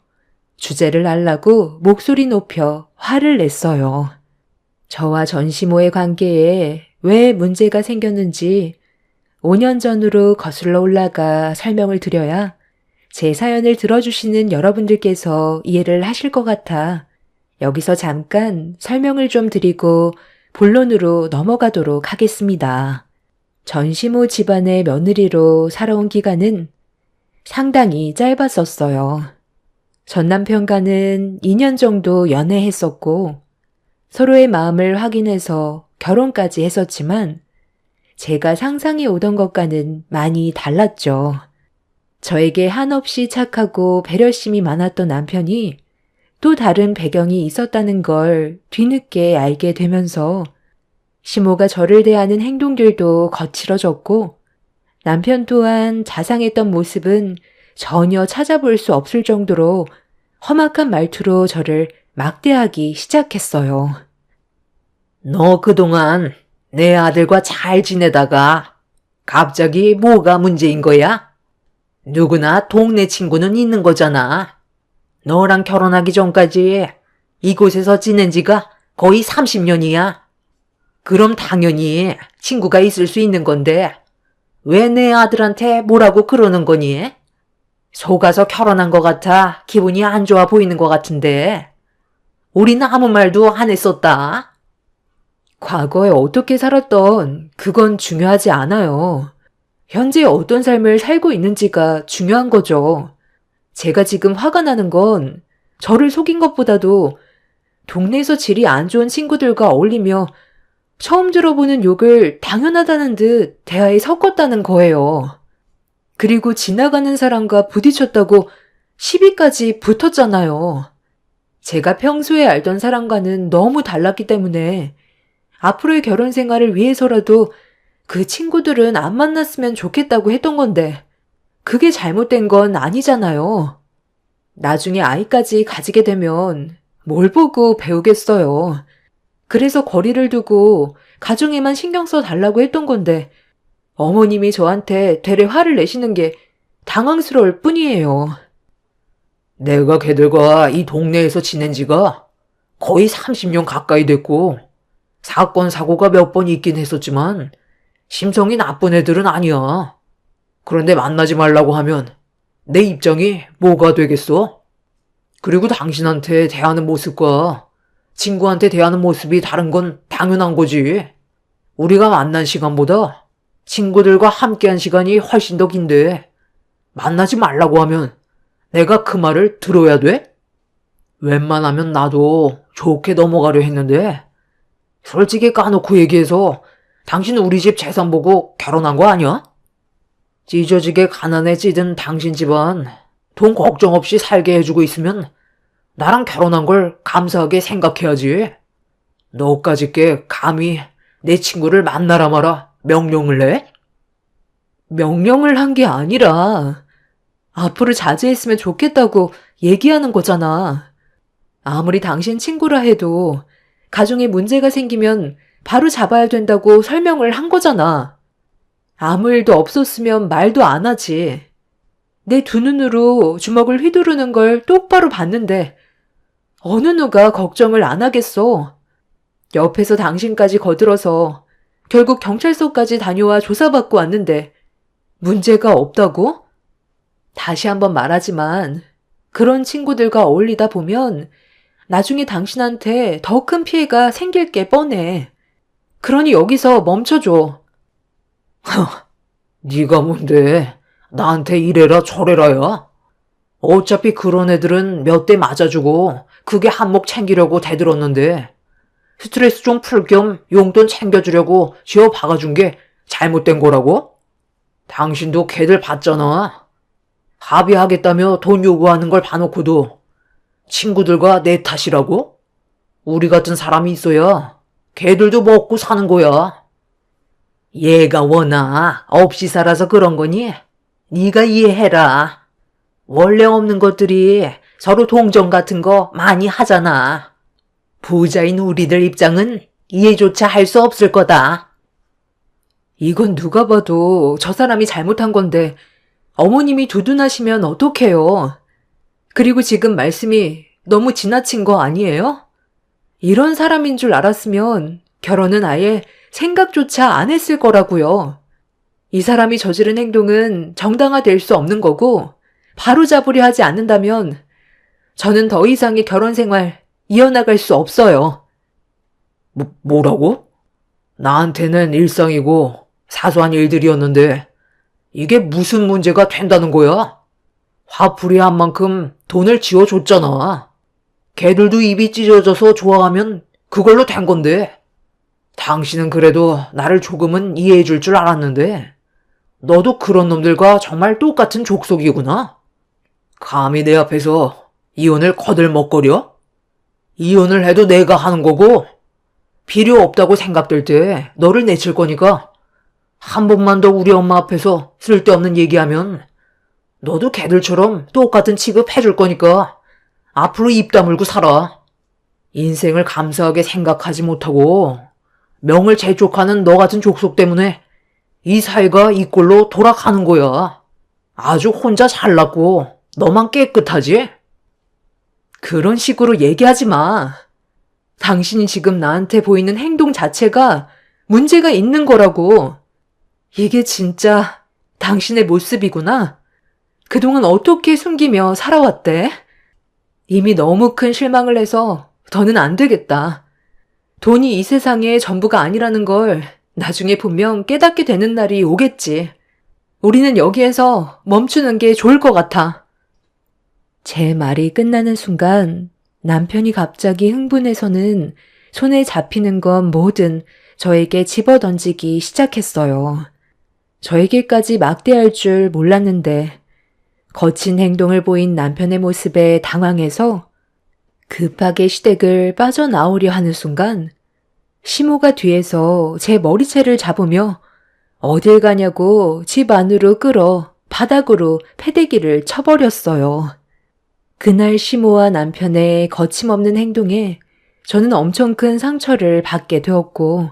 주제를 알라고 목소리 높여 화를 냈어요. 저와 전시모의 관계에 왜 문제가 생겼는지 5년 전으로 거슬러 올라가 설명을 드려야 제 사연을 들어주시는 여러분들께서 이해를 하실 것 같아 여기서 잠깐 설명을 좀 드리고 본론으로 넘어가도록 하겠습니다. 전시모 집안의 며느리로 살아온 기간은 상당히 짧았었어요. 전 남편과는 2년 정도 연애했었고 서로의 마음을 확인해서 결혼까지 했었지만 제가 상상해 오던 것과는 많이 달랐죠. 저에게 한없이 착하고 배려심이 많았던 남편이 또 다른 배경이 있었다는 걸 뒤늦게 알게 되면서 시모가 저를 대하는 행동들도 거칠어졌고 남편 또한 자상했던 모습은 전혀 찾아볼 수 없을 정도로 험악한 말투로 저를 막대하기 시작했어요. 너 그동안 내 아들과 잘 지내다가 갑자기 뭐가 문제인 거야? 누구나 동네 친구는 있는 거잖아. 너랑 결혼하기 전까지 이곳에서 지낸 지가 거의 30년이야. 그럼 당연히 친구가 있을 수 있는 건데 왜 내 아들한테 뭐라고 그러는 거니? 속아서 결혼한 것 같아 기분이 안 좋아 보이는 것 같은데 우리는 아무 말도 안 했었다. 과거에 어떻게 살았던 그건 중요하지 않아요. 현재 어떤 삶을 살고 있는지가 중요한 거죠. 제가 지금 화가 나는 건 저를 속인 것보다도 동네에서 질이 안 좋은 친구들과 어울리며 처음 들어보는 욕을 당연하다는 듯 대화에 섞었다는 거예요. 그리고 지나가는 사람과 부딪혔다고 시비까지 붙었잖아요. 제가 평소에 알던 사람과는 너무 달랐기 때문에 앞으로의 결혼 생활을 위해서라도 그 친구들은 안 만났으면 좋겠다고 했던 건데 그게 잘못된 건 아니잖아요. 나중에 아이까지 가지게 되면 뭘 보고 배우겠어요. 그래서 거리를 두고 가정에만 신경 써 달라고 했던 건데 어머님이 저한테 되레 화를 내시는 게 당황스러울 뿐이에요. 내가 걔들과 이 동네에서 지낸 지가 거의 30년 가까이 됐고 사건 사고가 몇 번 있긴 했었지만 심성이 나쁜 애들은 아니야. 그런데 만나지 말라고 하면 내 입장이 뭐가 되겠어? 그리고 당신한테 대하는 모습과 친구한테 대하는 모습이 다른 건 당연한 거지. 우리가 만난 시간보다 친구들과 함께한 시간이 훨씬 더 긴데 만나지 말라고 하면 내가 그 말을 들어야 돼? 웬만하면 나도 좋게 넘어가려 했는데 솔직히 까놓고 얘기해서 당신 우리 집 재산 보고 결혼한 거 아니야? 찢어지게 가난에 찌든 당신 집안 돈 걱정 없이 살게 해주고 있으면 나랑 결혼한 걸 감사하게 생각해야지. 너까짓 게 감히 내 친구를 만나라 마라 명령을 내? 명령을 한 게 아니라 앞으로 자제했으면 좋겠다고 얘기하는 거잖아. 아무리 당신 친구라 해도 가정에 문제가 생기면 바로 잡아야 된다고 설명을 한 거잖아. 아무 일도 없었으면 말도 안 하지. 내 두 눈으로 주먹을 휘두르는 걸 똑바로 봤는데 어느 누가 걱정을 안 하겠어. 옆에서 당신까지 거들어서 결국 경찰서까지 다녀와 조사받고 왔는데 문제가 없다고? 다시 한번 말하지만 그런 친구들과 어울리다 보면 나중에 당신한테 더 큰 피해가 생길 게 뻔해. 그러니 여기서 멈춰줘. 네가 뭔데 나한테 이래라 저래라야. 어차피 그런 애들은 몇 대 맞아주고 그게 한몫 챙기려고 대들었는데 스트레스 좀 풀 겸 용돈 챙겨주려고 쥐어 박아준 게 잘못된 거라고? 당신도 걔들 봤잖아. 합의하겠다며 돈 요구하는 걸 봐놓고도 친구들과 내 탓이라고? 우리 같은 사람이 있어야 걔들도 먹고 사는 거야. 얘가 워낙 없이 살아서 그런 거니? 네가 이해해라. 원래 없는 것들이 서로 동정 같은 거 많이 하잖아. 부자인 우리들 입장은 이해조차 할 수 없을 거다. 이건 누가 봐도 저 사람이 잘못한 건데 어머님이 두둔하시면 어떡해요. 그리고 지금 말씀이 너무 지나친 거 아니에요? 이런 사람인 줄 알았으면 결혼은 아예 생각조차 안 했을 거라고요. 이 사람이 저지른 행동은 정당화될 수 없는 거고 바로잡으려 하지 않는다면 저는 더 이상의 결혼 생활 이어나갈 수 없어요. 뭐라고? 나한테는 일상이고 사소한 일들이었는데 이게 무슨 문제가 된다는 거야? 화풀이한 만큼 돈을 지어줬잖아. 걔들도 입이 찢어져서 좋아하면 그걸로 된 건데. 당신은 그래도 나를 조금은 이해해줄 줄 알았는데 너도 그런 놈들과 정말 똑같은 족속이구나. 감히 내 앞에서 이혼을 거들먹거려? 이혼을 해도 내가 하는 거고 필요 없다고 생각될 때 너를 내칠 거니까 한 번만 더 우리 엄마 앞에서 쓸데없는 얘기하면 너도 걔들처럼 똑같은 취급해줄 거니까 앞으로 입 다물고 살아. 인생을 감사하게 생각하지 못하고 명을 재촉하는 너 같은 족속 때문에 이 사회가 이 꼴로 돌아가는 거야. 아주 혼자 잘났고 너만 깨끗하지? 그런 식으로 얘기하지 마. 당신이 지금 나한테 보이는 행동 자체가 문제가 있는 거라고. 이게 진짜 당신의 모습이구나. 그동안 어떻게 숨기며 살아왔대? 이미 너무 큰 실망을 해서 더는 안 되겠다. 돈이 이 세상의 전부가 아니라는 걸 나중에 분명 깨닫게 되는 날이 오겠지. 우리는 여기에서 멈추는 게 좋을 것 같아. 제 말이 끝나는 순간 남편이 갑자기 흥분해서는 손에 잡히는 건 뭐든 저에게 집어던지기 시작했어요. 저에게까지 막대할 줄 몰랐는데 거친 행동을 보인 남편의 모습에 당황해서 급하게 시댁을 빠져나오려 하는 순간 시모가 뒤에서 제 머리채를 잡으며 어딜 가냐고 집 안으로 끌어 바닥으로 패대기를 쳐버렸어요. 그날 시모와 남편의 거침없는 행동에 저는 엄청 큰 상처를 받게 되었고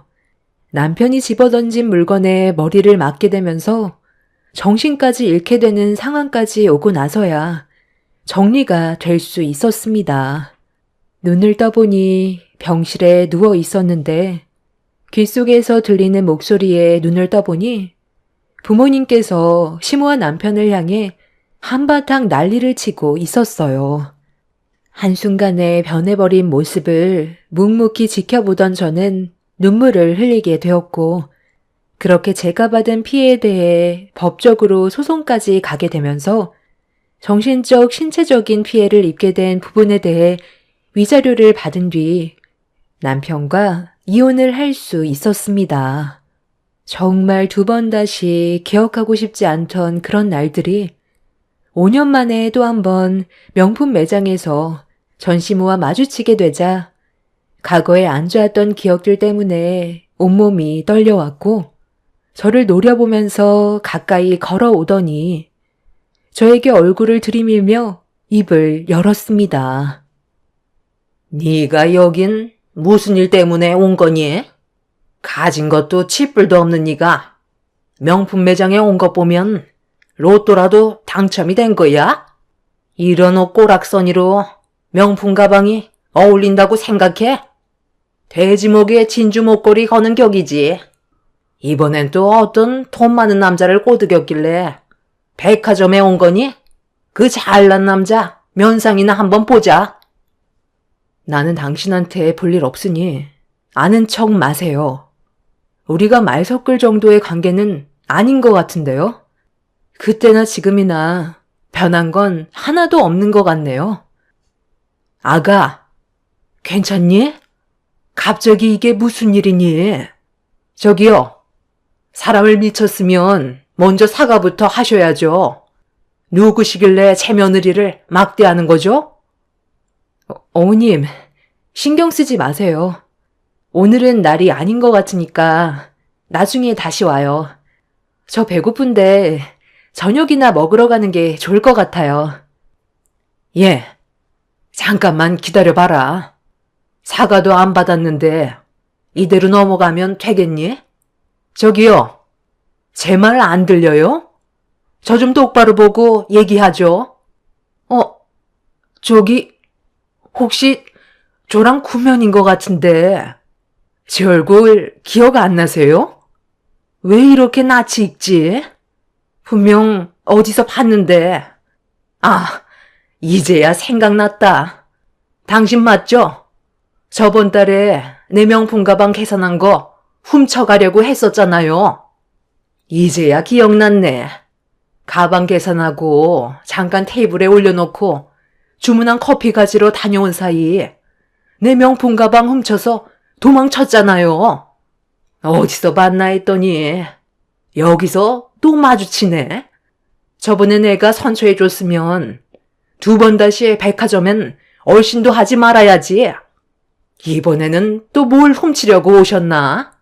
남편이 집어던진 물건에 머리를 맞게 되면서 정신까지 잃게 되는 상황까지 오고 나서야 정리가 될 수 있었습니다. 눈을 떠보니 병실에 누워 있었는데 귓속에서 들리는 목소리에 눈을 떠보니 부모님께서 시모와 남편을 향해 한바탕 난리를 치고 있었어요. 한순간에 변해버린 모습을 묵묵히 지켜보던 저는 눈물을 흘리게 되었고 그렇게 제가 받은 피해에 대해 법적으로 소송까지 가게 되면서 정신적, 신체적인 피해를 입게 된 부분에 대해 위자료를 받은 뒤 남편과 이혼을 할 수 있었습니다. 정말 두 번 다시 기억하고 싶지 않던 그런 날들이 5년 만에 또 한 번 명품 매장에서 전시모와 마주치게 되자 과거에 안 좋았던 기억들 때문에 온몸이 떨려왔고 저를 노려보면서 가까이 걸어오더니 저에게 얼굴을 들이밀며 입을 열었습니다. 네가 여긴 무슨 일 때문에 온 거니? 가진 것도 치뿔도 없는 네가 명품 매장에 온 것 보면 로또라도 당첨이 된 거야? 이런 옷 꼬락서니로 명품 가방이 어울린다고 생각해? 돼지목에 진주 목걸이 거는 격이지. 이번엔 또 어떤 돈 많은 남자를 꼬드겼길래 백화점에 온 거니? 그 잘난 남자 면상이나 한번 보자. 나는 당신한테 볼 일 없으니 아는 척 마세요. 우리가 말 섞을 정도의 관계는 아닌 것 같은데요. 그때나 지금이나 변한 건 하나도 없는 것 같네요. 아가, 괜찮니? 갑자기 이게 무슨 일이니? 저기요, 사람을 미쳤으면 먼저 사과부터 하셔야죠. 누구시길래 제 며느리를 막대하는 거죠? 어머님, 신경 쓰지 마세요. 오늘은 날이 아닌 것 같으니까 나중에 다시 와요. 저 배고픈데 저녁이나 먹으러 가는 게 좋을 것 같아요. 예, 잠깐만 기다려봐라. 사과도 안 받았는데 이대로 넘어가면 되겠니? 저기요, 제 말 안 들려요? 저 좀 똑바로 보고 얘기하죠. 저기 혹시 저랑 구면인 것 같은데 제 얼굴 기억 안 나세요? 왜 이렇게 낯이 익지? 분명 어디서 봤는데. 아, 이제야 생각났다. 당신 맞죠? 저번 달에 내 명품 가방 계산한 거 훔쳐가려고 했었잖아요. 이제야 기억났네. 가방 계산하고 잠깐 테이블에 올려놓고 주문한 커피 가지러 다녀온 사이 내 명품 가방 훔쳐서 도망쳤잖아요. 어디서 봤나 했더니 여기서 또 마주치네. 저번에 내가 선처해줬으면 두 번 다시 백화점엔 얼씬도 하지 말아야지. 이번에는 또 뭘 훔치려고 오셨나?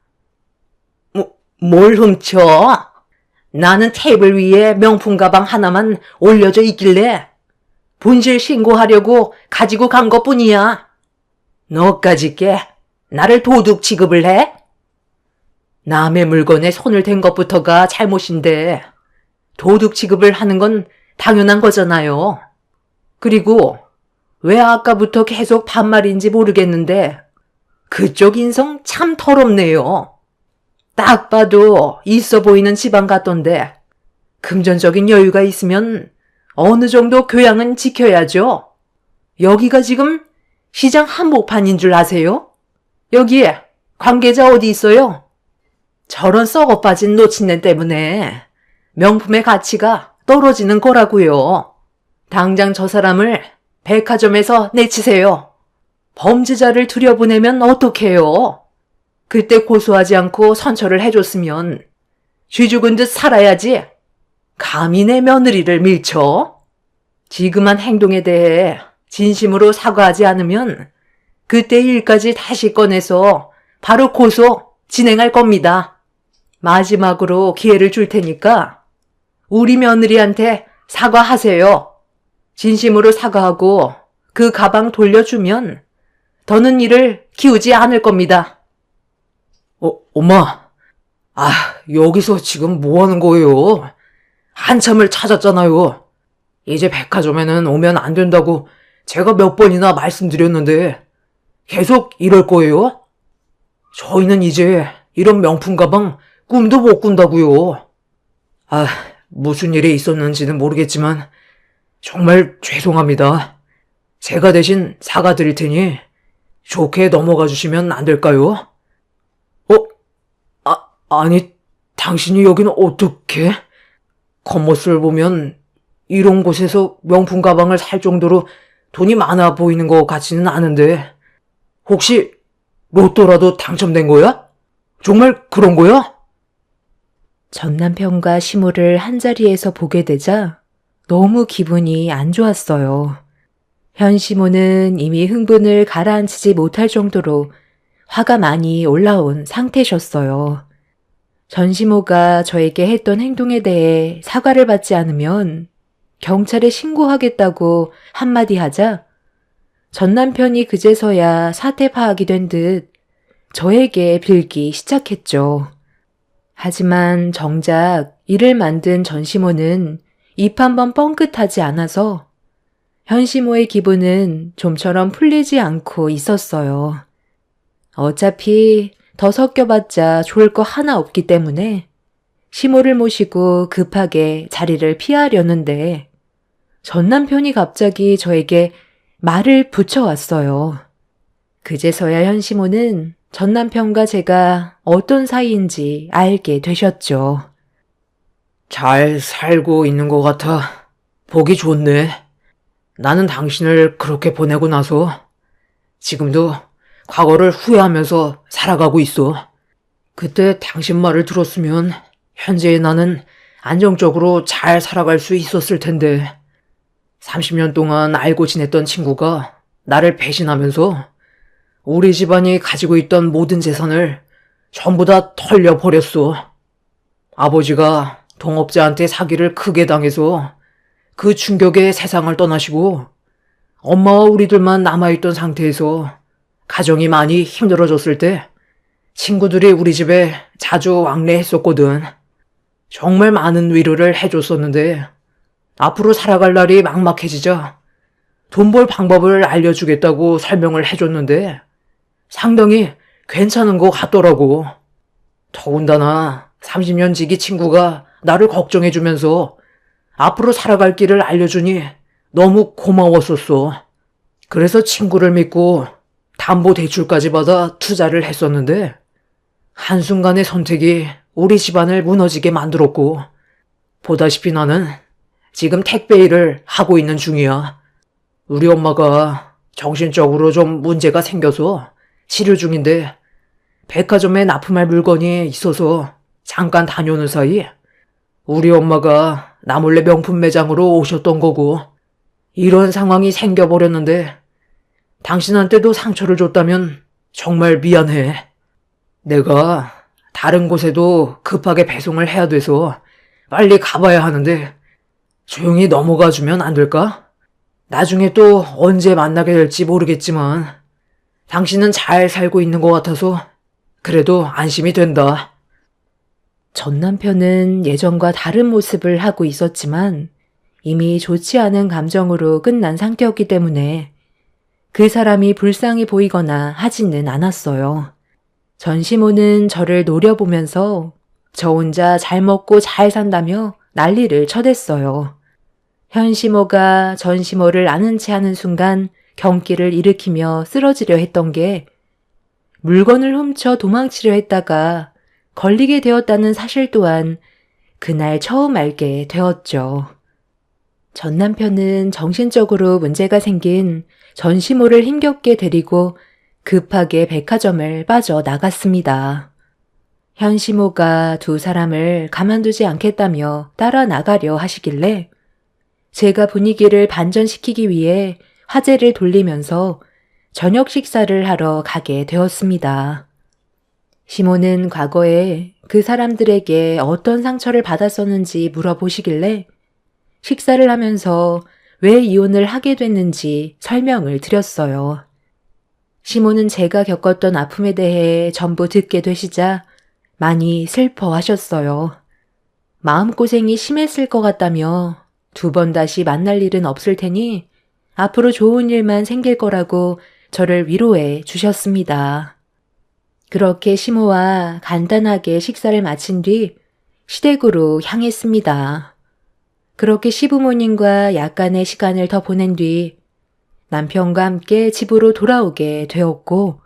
뭘 훔쳐? 나는 테이블 위에 명품 가방 하나만 올려져 있길래 분실 신고하려고 가지고 간 것뿐이야. 너까지 게 나를 도둑 취급을 해? 남의 물건에 손을 댄 것부터가 잘못인데 도둑 취급을 하는 건 당연한 거잖아요. 그리고 왜 아까부터 계속 반말인지 모르겠는데 그쪽 인성 참 더럽네요. 딱 봐도 있어 보이는 집안 같던데 금전적인 여유가 있으면 어느 정도 교양은 지켜야죠. 여기가 지금 시장 한복판인 줄 아세요? 여기에 관계자 어디 있어요? 저런 썩어 빠진 노친네 때문에 명품의 가치가 떨어지는 거라고요. 당장 저 사람을 백화점에서 내치세요. 범죄자를 들여보내면 어떡해요? 그때 고소하지 않고 선처를 해줬으면 쥐 죽은 듯 살아야지. 감히 내 며느리를 밀쳐? 지금 한 행동에 대해 진심으로 사과하지 않으면 그때 일까지 다시 꺼내서 바로 고소 진행할 겁니다. 마지막으로 기회를 줄 테니까 우리 며느리한테 사과하세요. 진심으로 사과하고 그 가방 돌려주면 더는 이를 키우지 않을 겁니다. 엄마. 여기서 지금 뭐 하는 거예요? 한참을 찾았잖아요. 이제 백화점에는 오면 안 된다고 제가 몇 번이나 말씀드렸는데 계속 이럴 거예요? 저희는 이제 이런 명품 가방 꿈도 못 꾼다고요. 무슨 일이 있었는지는 모르겠지만 정말 죄송합니다. 제가 대신 사과드릴 테니 좋게 넘어가 주시면 안 될까요? 아니, 당신이 여기는 어떻게? 겉모습을 보면 이런 곳에서 명품 가방을 살 정도로 돈이 많아 보이는 것 같지는 않은데 혹시 로또라도 당첨된 거야? 정말 그런 거야? 전 남편과 시모를 한자리에서 보게 되자 너무 기분이 안 좋았어요. 현 시모는 이미 흥분을 가라앉히지 못할 정도로 화가 많이 올라온 상태셨어요. 전 시모가 저에게 했던 행동에 대해 사과를 받지 않으면 경찰에 신고하겠다고 한마디 하자 전 남편이 그제서야 사태 파악이 된 듯 저에게 빌기 시작했죠. 하지만 정작 이를 만든 전 시모는 입 한 번 뻥끗하지 않아서 현 시모의 기분은 좀처럼 풀리지 않고 있었어요. 어차피 더 섞여봤자 좋을 거 하나 없기 때문에 시모를 모시고 급하게 자리를 피하려는데 전 남편이 갑자기 저에게 말을 붙여왔어요. 그제서야 현 시모는 전 남편과 제가 어떤 사이인지 알게 되셨죠. 잘 살고 있는 것 같아. 보기 좋네. 나는 당신을 그렇게 보내고 나서 지금도 과거를 후회하면서 살아가고 있어. 그때 당신 말을 들었으면 현재의 나는 안정적으로 잘 살아갈 수 있었을 텐데 30년 동안 알고 지냈던 친구가 나를 배신하면서 우리 집안이 가지고 있던 모든 재산을 전부 다 털려버렸어. 아버지가 동업자한테 사기를 크게 당해서 그 충격에 세상을 떠나시고 엄마와 우리들만 남아있던 상태에서 가정이 많이 힘들어졌을 때 친구들이 우리 집에 자주 왕래했었거든. 정말 많은 위로를 해줬었는데 앞으로 살아갈 날이 막막해지자 돈 벌 방법을 알려주겠다고 설명을 해줬는데 상당히 괜찮은 것 같더라고. 더군다나 30년 지기 친구가 나를 걱정해주면서 앞으로 살아갈 길을 알려주니 너무 고마웠었어. 그래서 친구를 믿고 담보대출까지 받아 투자를 했었는데 한순간의 선택이 우리 집안을 무너지게 만들었고 보다시피 나는 지금 택배 일을 하고 있는 중이야. 우리 엄마가 정신적으로 좀 문제가 생겨서 치료 중인데 백화점에 납품할 물건이 있어서 잠깐 다녀오는 사이 우리 엄마가 나 몰래 명품 매장으로 오셨던 거고 이런 상황이 생겨버렸는데 당신한테도 상처를 줬다면 정말 미안해. 내가 다른 곳에도 급하게 배송을 해야 돼서 빨리 가봐야 하는데 조용히 넘어가 주면 안 될까? 나중에 또 언제 만나게 될지 모르겠지만 당신은 잘 살고 있는 것 같아서 그래도 안심이 된다. 전 남편은 예전과 다른 모습을 하고 있었지만 이미 좋지 않은 감정으로 끝난 상태였기 때문에 그 사람이 불쌍히 보이거나 하지는 않았어요. 전 시모는 저를 노려보면서 저 혼자 잘 먹고 잘 산다며 난리를 쳐댔어요. 현 시모가 전 시모를 아는 체 하는 순간 경기를 일으키며 쓰러지려 했던 게 물건을 훔쳐 도망치려 했다가 걸리게 되었다는 사실 또한 그날 처음 알게 되었죠. 전 남편은 정신적으로 문제가 생긴 전 시모를 힘겹게 데리고 급하게 백화점을 빠져나갔습니다. 현 시모가 두 사람을 가만두지 않겠다며 따라 나가려 하시길래 제가 분위기를 반전시키기 위해 화제를 돌리면서 저녁 식사를 하러 가게 되었습니다. 시모는 과거에 그 사람들에게 어떤 상처를 받았었는지 물어보시길래 식사를 하면서 왜 이혼을 하게 됐는지 설명을 드렸어요. 시모는 제가 겪었던 아픔에 대해 전부 듣게 되시자 많이 슬퍼하셨어요. 마음고생이 심했을 것 같다며 2번 다시 만날 일은 없을 테니 앞으로 좋은 일만 생길 거라고 저를 위로해 주셨습니다. 그렇게 시모와 간단하게 식사를 마친 뒤 시댁으로 향했습니다. 그렇게 시부모님과 약간의 시간을 더 보낸 뒤 남편과 함께 집으로 돌아오게 되었고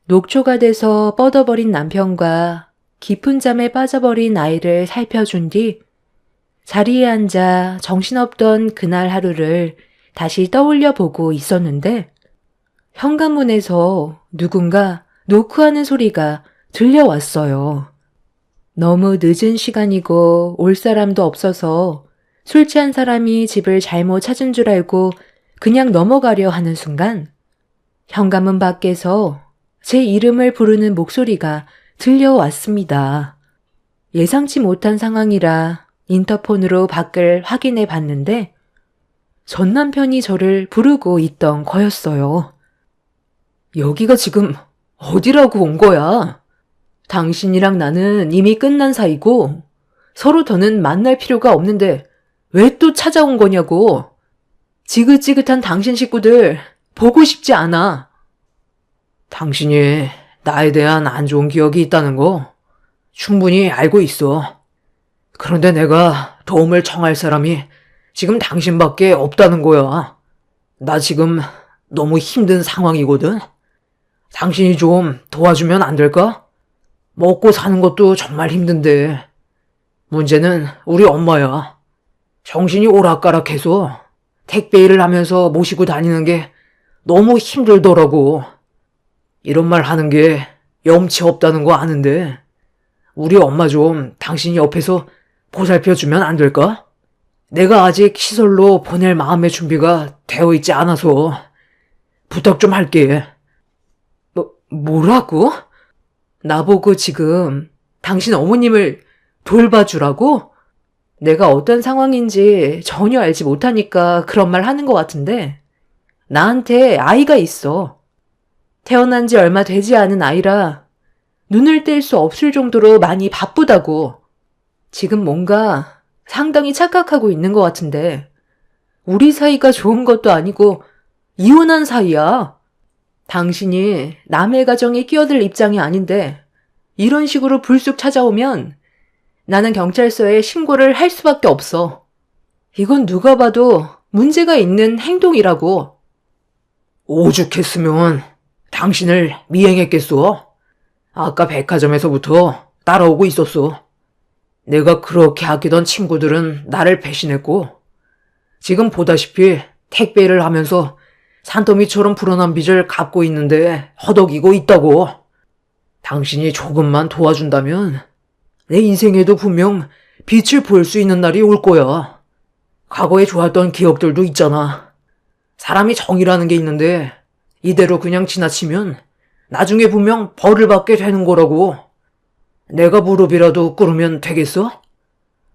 녹초가 돼서 뻗어버린 남편과 깊은 잠에 빠져버린 아이를 살펴준 뒤 자리에 앉아 정신없던 그날 하루를 다시 떠올려 보고 있었는데 현관문에서 누군가 노크하는 소리가 들려왔어요. 너무 늦은 시간이고 올 사람도 없어서 술 취한 사람이 집을 잘못 찾은 줄 알고 그냥 넘어가려 하는 순간 현관문 밖에서 제 이름을 부르는 목소리가 들려왔습니다. 예상치 못한 상황이라 인터폰으로 밖을 확인해 봤는데 전 남편이 저를 부르고 있던 거였어요. 여기가 지금 어디라고 온 거야? 당신이랑 나는 이미 끝난 사이고 서로 더는 만날 필요가 없는데 왜 또 찾아온 거냐고. 지긋지긋한 당신 식구들 보고 싶지 않아. 당신이 나에 대한 안 좋은 기억이 있다는 거 충분히 알고 있어. 그런데 내가 도움을 청할 사람이 지금 당신밖에 없다는 거야. 나 지금 너무 힘든 상황이거든. 당신이 좀 도와주면 안 될까? 먹고 사는 것도 정말 힘든데 문제는 우리 엄마야. 정신이 오락가락해서 택배 일을 하면서 모시고 다니는 게 너무 힘들더라고. 이런 말 하는 게 염치 없다는 거 아는데 우리 엄마 좀 당신이 옆에서 보살펴주면 안 될까? 내가 아직 시설로 보낼 마음의 준비가 되어 있지 않아서 부탁 좀 할게. 뭐라고? 나보고 지금 당신 어머님을 돌봐주라고? 내가 어떤 상황인지 전혀 알지 못하니까 그런 말 하는 것 같은데 나한테 아이가 있어. 태어난 지 얼마 되지 않은 아이라 눈을 뗄 수 없을 정도로 많이 바쁘다고. 지금 뭔가 상당히 착각하고 있는 것 같은데 우리 사이가 좋은 것도 아니고 이혼한 사이야. 당신이 남의 가정에 끼어들 입장이 아닌데 이런 식으로 불쑥 찾아오면 나는 경찰서에 신고를 할 수밖에 없어. 이건 누가 봐도 문제가 있는 행동이라고. 오죽했으면 당신을 미행했겠소. 아까 백화점에서부터 따라오고 있었어. 내가 그렇게 아끼던 친구들은 나를 배신했고 지금 보다시피 택배를 하면서 산더미처럼 불어난 빚을 갚고 있는데 허덕이고 있다고. 당신이 조금만 도와준다면 내 인생에도 분명 빛을 볼 수 있는 날이 올 거야. 과거에 좋았던 기억들도 있잖아. 사람이 정이라는 게 있는데 이대로 그냥 지나치면 나중에 분명 벌을 받게 되는 거라고. 내가 무릎이라도 꿇으면 되겠어?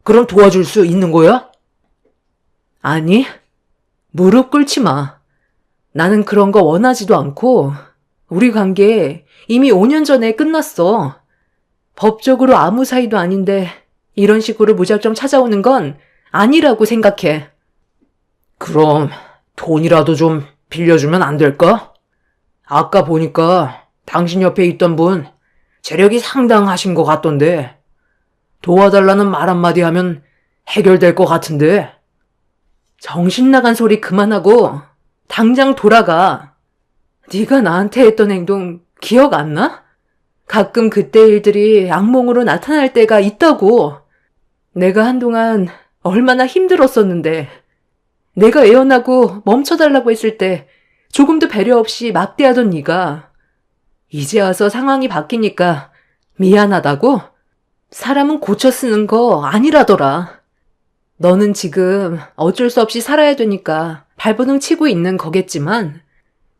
그럼 도와줄 수 있는 거야? 아니, 무릎 꿇지 마. 나는 그런 거 원하지도 않고 우리 관계 이미 5년 전에 끝났어. 법적으로 아무 사이도 아닌데 이런 식으로 무작정 찾아오는 건 아니라고 생각해. 그럼 돈이라도 좀 빌려주면 안 될까? 아까 보니까 당신 옆에 있던 분 재력이 상당하신 것 같던데 도와달라는 말 한마디 하면 해결될 것 같은데. 정신 나간 소리 그만하고 당장 돌아가. 네가 나한테 했던 행동 기억 안 나? 가끔 그때 일들이 악몽으로 나타날 때가 있다고. 내가 한동안 얼마나 힘들었었는데 내가 애원하고 멈춰달라고 했을 때 조금도 배려 없이 막대하던 네가 이제 와서 상황이 바뀌니까 미안하다고? 사람은 고쳐 쓰는 거 아니라더라. 너는 지금 어쩔 수 없이 살아야 되니까 발버둥 치고 있는 거겠지만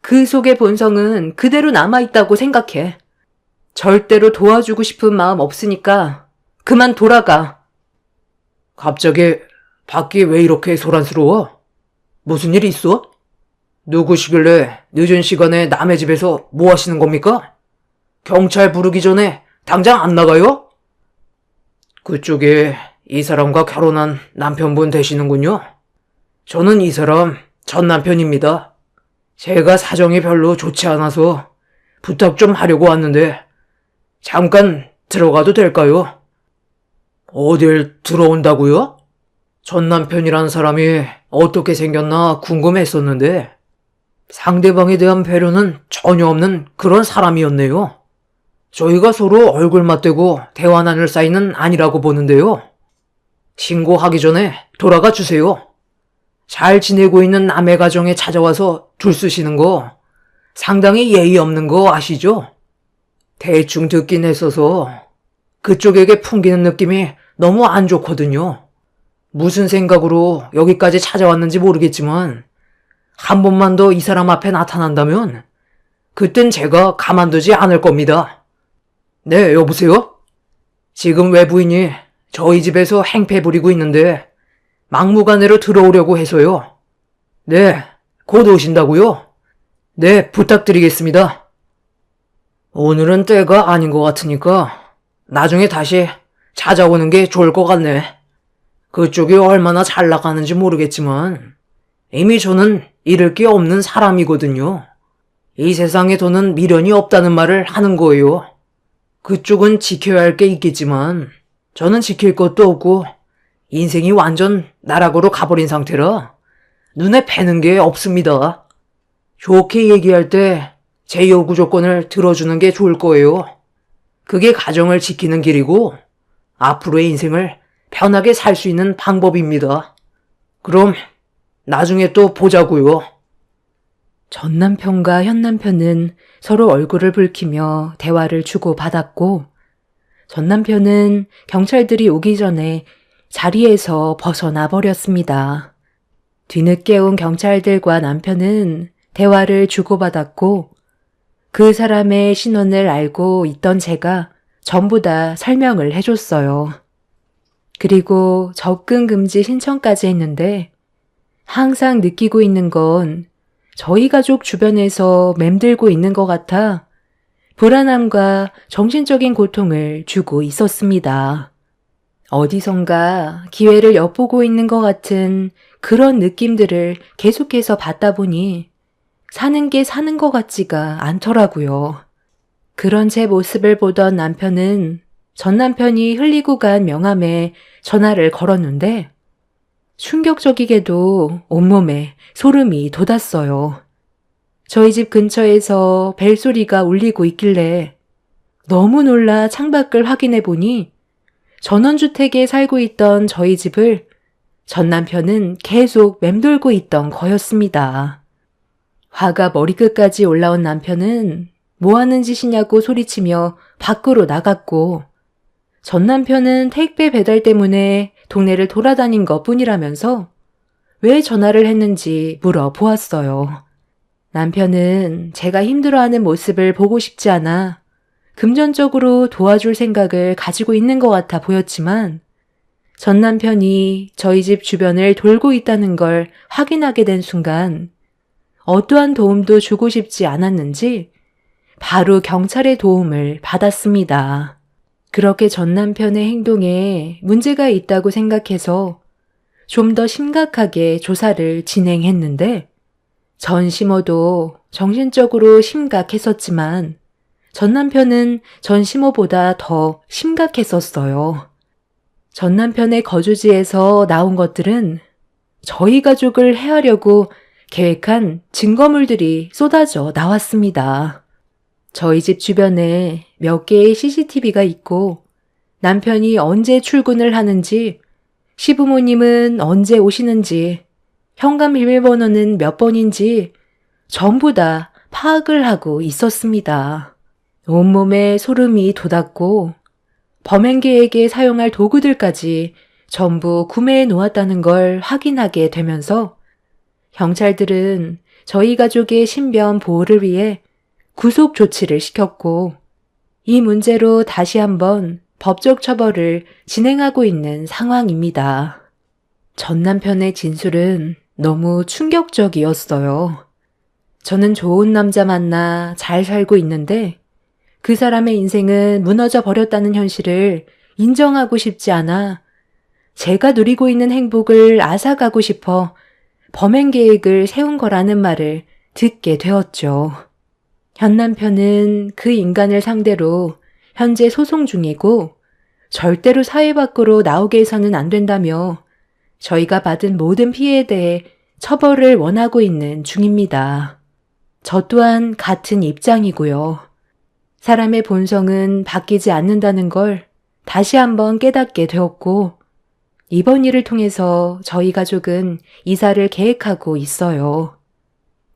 그 속의 본성은 그대로 남아있다고 생각해. 절대로 도와주고 싶은 마음 없으니까 그만 돌아가. 갑자기 밖이 왜 이렇게 소란스러워? 무슨 일 있어? 누구시길래 늦은 시간에 남의 집에서 뭐 하시는 겁니까? 경찰 부르기 전에 당장 안 나가요? 그쪽에 이 사람과 결혼한 남편분 되시는군요. 저는 이 사람 전 남편입니다. 제가 사정이 별로 좋지 않아서 부탁 좀 하려고 왔는데 잠깐 들어가도 될까요? 어딜 들어온다고요? 전 남편이란 사람이 어떻게 생겼나 궁금했었는데 상대방에 대한 배려는 전혀 없는 그런 사람이었네요. 저희가 서로 얼굴 맞대고 대화 나눌 사이는 아니라고 보는데요. 신고하기 전에 돌아가 주세요. 잘 지내고 있는 남의 가정에 찾아와서 줄 서시는 거 상당히 예의 없는 거 아시죠? 대충 듣긴 했어서 그쪽에게 풍기는 느낌이 너무 안 좋거든요. 무슨 생각으로 여기까지 찾아왔는지 모르겠지만 한 번만 더 이 사람 앞에 나타난다면 그땐 제가 가만두지 않을 겁니다. 네, 여보세요? 지금 외부인이 저희 집에서 행패 부리고 있는데 막무가내로 들어오려고 해서요. 네, 곧 오신다고요? 네, 부탁드리겠습니다. 오늘은 때가 아닌 것 같으니까 나중에 다시 찾아오는 게 좋을 것 같네. 그쪽이 얼마나 잘 나가는지 모르겠지만 이미 저는 잃을 게 없는 사람이거든요. 이 세상에 더는 미련이 없다는 말을 하는 거예요. 그쪽은 지켜야 할 게 있겠지만 저는 지킬 것도 없고 인생이 완전 나락으로 가버린 상태라 눈에 뵈는 게 없습니다. 좋게 얘기할 때 제 요구 조건을 들어주는 게 좋을 거예요. 그게 가정을 지키는 길이고 앞으로의 인생을 편하게 살 수 있는 방법입니다. 그럼 나중에 또 보자고요. 전 남편과 현 남편은 서로 얼굴을 붉히며 대화를 주고받았고 전 남편은 경찰들이 오기 전에 자리에서 벗어나 버렸습니다. 뒤늦게 온 경찰들과 남편은 대화를 주고받았고 그 사람의 신원을 알고 있던 제가 전부 다 설명을 해줬어요. 그리고 접근 금지 신청까지 했는데 항상 느끼고 있는 건 저희 가족 주변에서 맴들고 있는 것 같아 불안함과 정신적인 고통을 주고 있었습니다. 어디선가 기회를 엿보고 있는 것 같은 그런 느낌들을 계속해서 받다 보니 사는 게 사는 것 같지가 않더라고요. 그런 제 모습을 보던 남편은 전 남편이 흘리고 간 명함에 전화를 걸었는데 충격적이게도 온몸에 소름이 돋았어요. 저희 집 근처에서 벨소리가 울리고 있길래 너무 놀라 창밖을 확인해 보니 전원주택에 살고 있던 저희 집을 전 남편은 계속 맴돌고 있던 거였습니다. 화가 머리끝까지 올라온 남편은 뭐 하는 짓이냐고 소리치며 밖으로 나갔고 전 남편은 택배 배달 때문에 동네를 돌아다닌 것 뿐이라면서 왜 전화를 했는지 물어보았어요. 남편은 제가 힘들어하는 모습을 보고 싶지 않아 금전적으로 도와줄 생각을 가지고 있는 것 같아 보였지만 전 남편이 저희 집 주변을 돌고 있다는 걸 확인하게 된 순간 어떠한 도움도 주고 싶지 않았는지 바로 경찰의 도움을 받았습니다. 그렇게 전 남편의 행동에 문제가 있다고 생각해서 좀 더 심각하게 조사를 진행했는데 전심호도 정신적으로 심각했었지만 전 남편은 전심호보다 더 심각했었어요. 전 남편의 거주지에서 나온 것들은 저희 가족을 해하려고 계획한 증거물들이 쏟아져 나왔습니다. 저희 집 주변에 몇 개의 CCTV가 있고 남편이 언제 출근을 하는지, 시부모님은 언제 오시는지, 현관 비밀번호는 몇 번인지 전부 다 파악을 하고 있었습니다. 온몸에 소름이 돋았고 범행계에게 사용할 도구들까지 전부 구매해 놓았다는 걸 확인하게 되면서 경찰들은 저희 가족의 신변 보호를 위해 구속 조치를 시켰고 이 문제로 다시 한번 법적 처벌을 진행하고 있는 상황입니다. 전 남편의 진술은 너무 충격적이었어요. 저는 좋은 남자 만나 잘 살고 있는데 그 사람의 인생은 무너져 버렸다는 현실을 인정하고 싶지 않아 제가 누리고 있는 행복을 앗아가고 싶어 범행 계획을 세운 거라는 말을 듣게 되었죠. 현 남편은 그 인간을 상대로 현재 소송 중이고 절대로 사회 밖으로 나오게 해서는 안 된다며 저희가 받은 모든 피해에 대해 처벌을 원하고 있는 중입니다. 저 또한 같은 입장이고요. 사람의 본성은 바뀌지 않는다는 걸 다시 한번 깨닫게 되었고 이번 일을 통해서 저희 가족은 이사를 계획하고 있어요.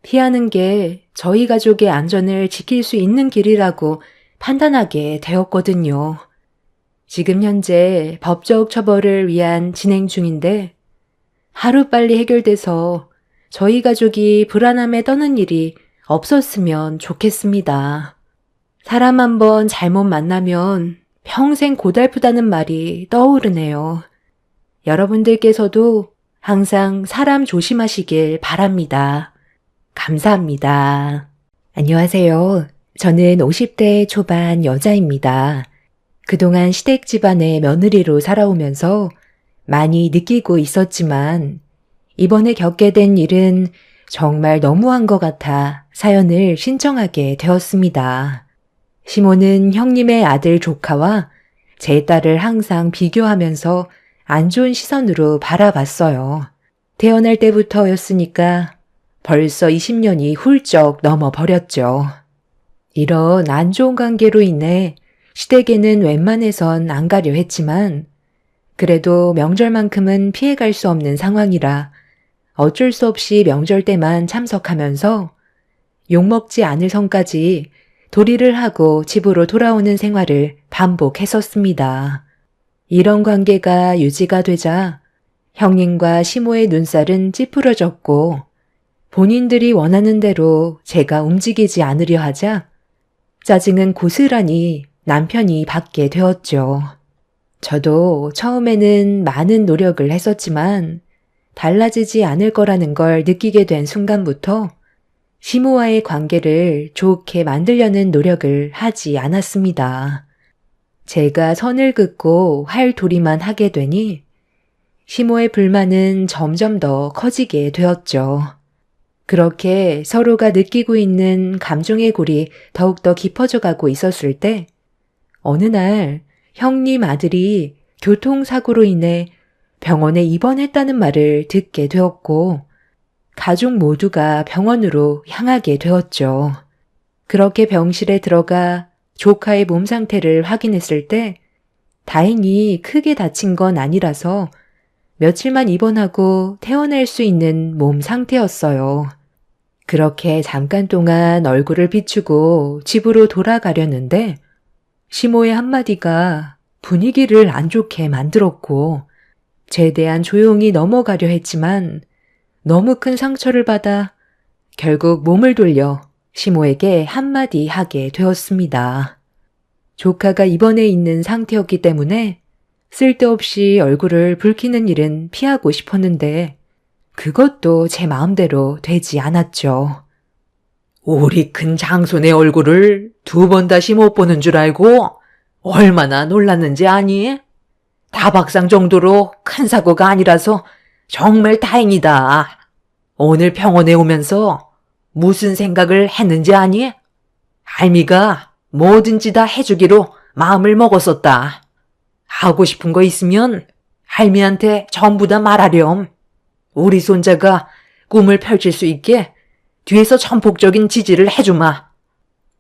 피하는 게 저희 가족의 안전을 지킬 수 있는 길이라고 판단하게 되었거든요. 지금 현재 법적 처벌을 위한 진행 중인데 하루빨리 해결돼서 저희 가족이 불안함에 떠는 일이 없었으면 좋겠습니다. 사람 한번 잘못 만나면 평생 고달프다는 말이 떠오르네요. 여러분들께서도 항상 사람 조심하시길 바랍니다. 감사합니다. 안녕하세요. 저는 50대 초반 여자입니다. 그동안 시댁 집안의 며느리로 살아오면서 많이 느끼고 있었지만 이번에 겪게 된 일은 정말 너무한 것 같아 사연을 신청하게 되었습니다. 시모는 형님의 아들 조카와 제 딸을 항상 비교하면서 안 좋은 시선으로 바라봤어요. 태어날 때부터였으니까 벌써 20년이 훌쩍 넘어버렸죠. 이런 안 좋은 관계로 인해 시댁에는 웬만해선 안 가려 했지만 그래도 명절만큼은 피해갈 수 없는 상황이라 어쩔 수 없이 명절 때만 참석하면서 욕먹지 않을 선까지 도리를 하고 집으로 돌아오는 생활을 반복했었습니다. 이런 관계가 유지가 되자 형님과 시모의 눈살은 찌푸러졌고 본인들이 원하는 대로 제가 움직이지 않으려 하자 짜증은 고스란히 남편이 받게 되었죠. 저도 처음에는 많은 노력을 했었지만 달라지지 않을 거라는 걸 느끼게 된 순간부터 시모와의 관계를 좋게 만들려는 노력을 하지 않았습니다. 제가 선을 긋고 할 도리만 하게 되니 시모의 불만은 점점 더 커지게 되었죠. 그렇게 서로가 느끼고 있는 감정의 골이 더욱더 깊어져 가고 있었을 때 어느 날 형님 아들이 교통사고로 인해 병원에 입원했다는 말을 듣게 되었고 가족 모두가 병원으로 향하게 되었죠. 그렇게 병실에 들어가 조카의 몸 상태를 확인했을 때 다행히 크게 다친 건 아니라서 며칠만 입원하고 퇴원할 수 있는 몸 상태였어요. 그렇게 잠깐 동안 얼굴을 비추고 집으로 돌아가려는데 시모의 한마디가 분위기를 안 좋게 만들었고 최대한 조용히 넘어가려 했지만 너무 큰 상처를 받아 결국 몸을 돌려 시모에게 한마디 하게 되었습니다. 조카가 입원해 있는 상태였기 때문에 쓸데없이 얼굴을 붉히는 일은 피하고 싶었는데 그것도 제 마음대로 되지 않았죠. 우리 큰 장손의 얼굴을 두 번 다시 못 보는 줄 알고 얼마나 놀랐는지 아니? 다박상 정도로 큰 사고가 아니라서 정말 다행이다. 오늘 병원에 오면서 무슨 생각을 했는지 아니? 할미가 뭐든지 다 해주기로 마음을 먹었었다. 하고 싶은 거 있으면 할미한테 전부 다 말하렴. 우리 손자가 꿈을 펼칠 수 있게 뒤에서 전폭적인 지지를 해주마.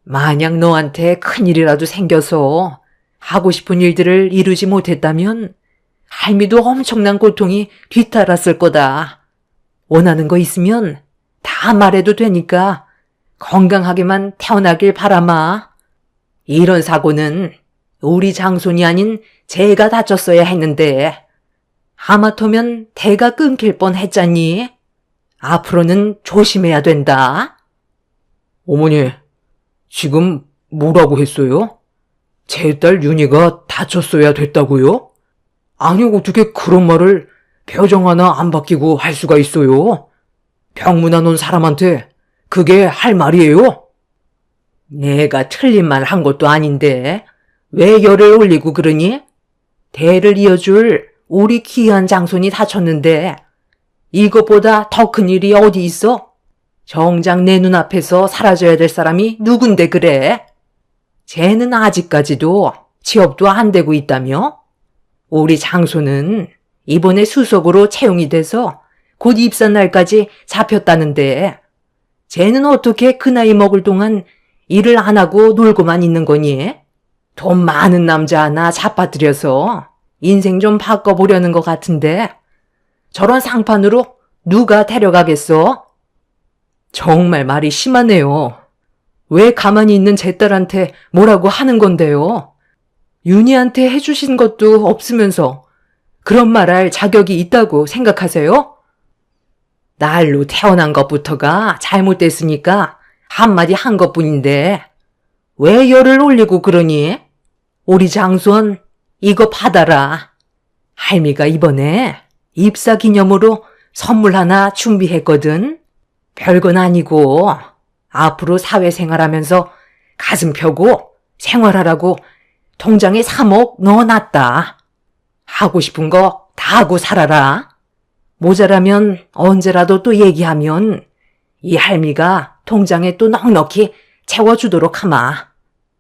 만약 너한테 큰일이라도 생겨서 하고 싶은 일들을 이루지 못했다면 할미도 엄청난 고통이 뒤따랐을 거다. 원하는 거 있으면 다 말해도 되니까 건강하게만 태어나길 바라마. 이런 사고는 우리 장손이 아닌 제가 다쳤어야 했는데 하마터면 대가 끊길 뻔했잖니. 앞으로는 조심해야 된다. 어머니, 지금 뭐라고 했어요? 제 딸 윤희가 다쳤어야 됐다고요? 아니, 어떻게 그런 말을 표정 하나 안 바뀌고 할 수가 있어요? 병문안 온 사람한테 그게 할 말이에요? 내가 틀린 말 한 것도 아닌데 왜 열을 올리고 그러니? 대를 이어줄 우리 귀한 장손이 다쳤는데 이것보다 더 큰 일이 어디 있어? 정작 내 눈앞에서 사라져야 될 사람이 누군데 그래? 쟤는 아직까지도 취업도 안 되고 있다며? 우리 장손은 이번에 수석으로 채용이 돼서 곧 입사 날까지 잡혔다는데 쟤는 어떻게 그 나이 먹을 동안 일을 안 하고 놀고만 있는 거니? 돈 많은 남자 하나 잡아들여서 인생 좀 바꿔보려는 것 같은데 저런 상판으로 누가 데려가겠어? 정말 말이 심하네요. 왜 가만히 있는 제 딸한테 뭐라고 하는 건데요? 윤희한테 해주신 것도 없으면서 그런 말할 자격이 있다고 생각하세요? 날로 태어난 것부터가 잘못됐으니까 한마디 한 것뿐인데 왜 열을 올리고 그러니? 우리 장손 이거 받아라. 할미가 이번에 입사 기념으로 선물 하나 준비했거든. 별건 아니고 앞으로 사회생활하면서 가슴 펴고 생활하라고 통장에 3억 넣어놨다. 하고 싶은 거 다 하고 살아라. 모자라면 언제라도 또 얘기하면 이 할미가 통장에 또 넉넉히 채워주도록 하마.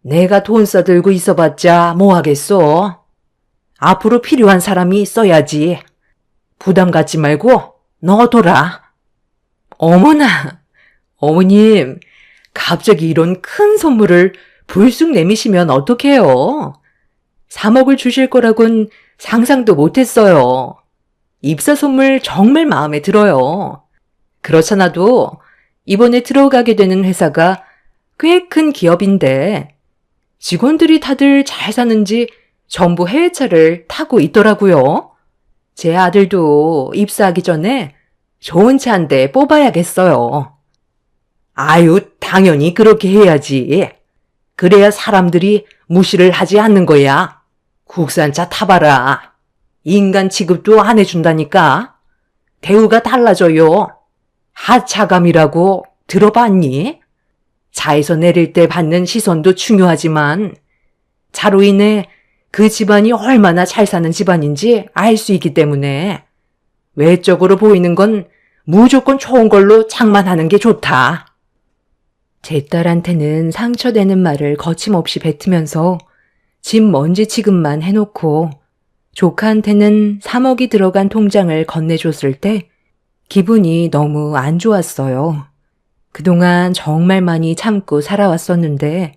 내가 돈 써들고 있어봤자 뭐 하겠어. 앞으로 필요한 사람이 써야지. 부담 갖지 말고 넣어둬라. 어머나, 어머님, 갑자기 이런 큰 선물을 불쑥 내미시면 어떡해요? 3억을 주실 거라곤 상상도 못했어요. 입사 선물 정말 마음에 들어요. 그렇잖아도 이번에 들어가게 되는 회사가 꽤 큰 기업인데 직원들이 다들 잘 사는지 전부 해외차를 타고 있더라고요. 제 아들도 입사하기 전에 좋은 차 한 대 뽑아야겠어요. 아유, 당연히 그렇게 해야지. 그래야 사람들이 무시를 하지 않는 거야. 국산차 타봐라. 인간 취급도 안 해준다니까. 대우가 달라져요. 하차감이라고 들어봤니? 차에서 내릴 때 받는 시선도 중요하지만 차로 인해 그 집안이 얼마나 잘 사는 집안인지 알 수 있기 때문에 외적으로 보이는 건 무조건 좋은 걸로 장만하는 게 좋다. 제 딸한테는 상처되는 말을 거침없이 뱉으면서 집 먼지 취급만 해놓고 조카한테는 3억이 들어간 통장을 건네줬을 때 기분이 너무 안 좋았어요. 그동안 정말 많이 참고 살아왔었는데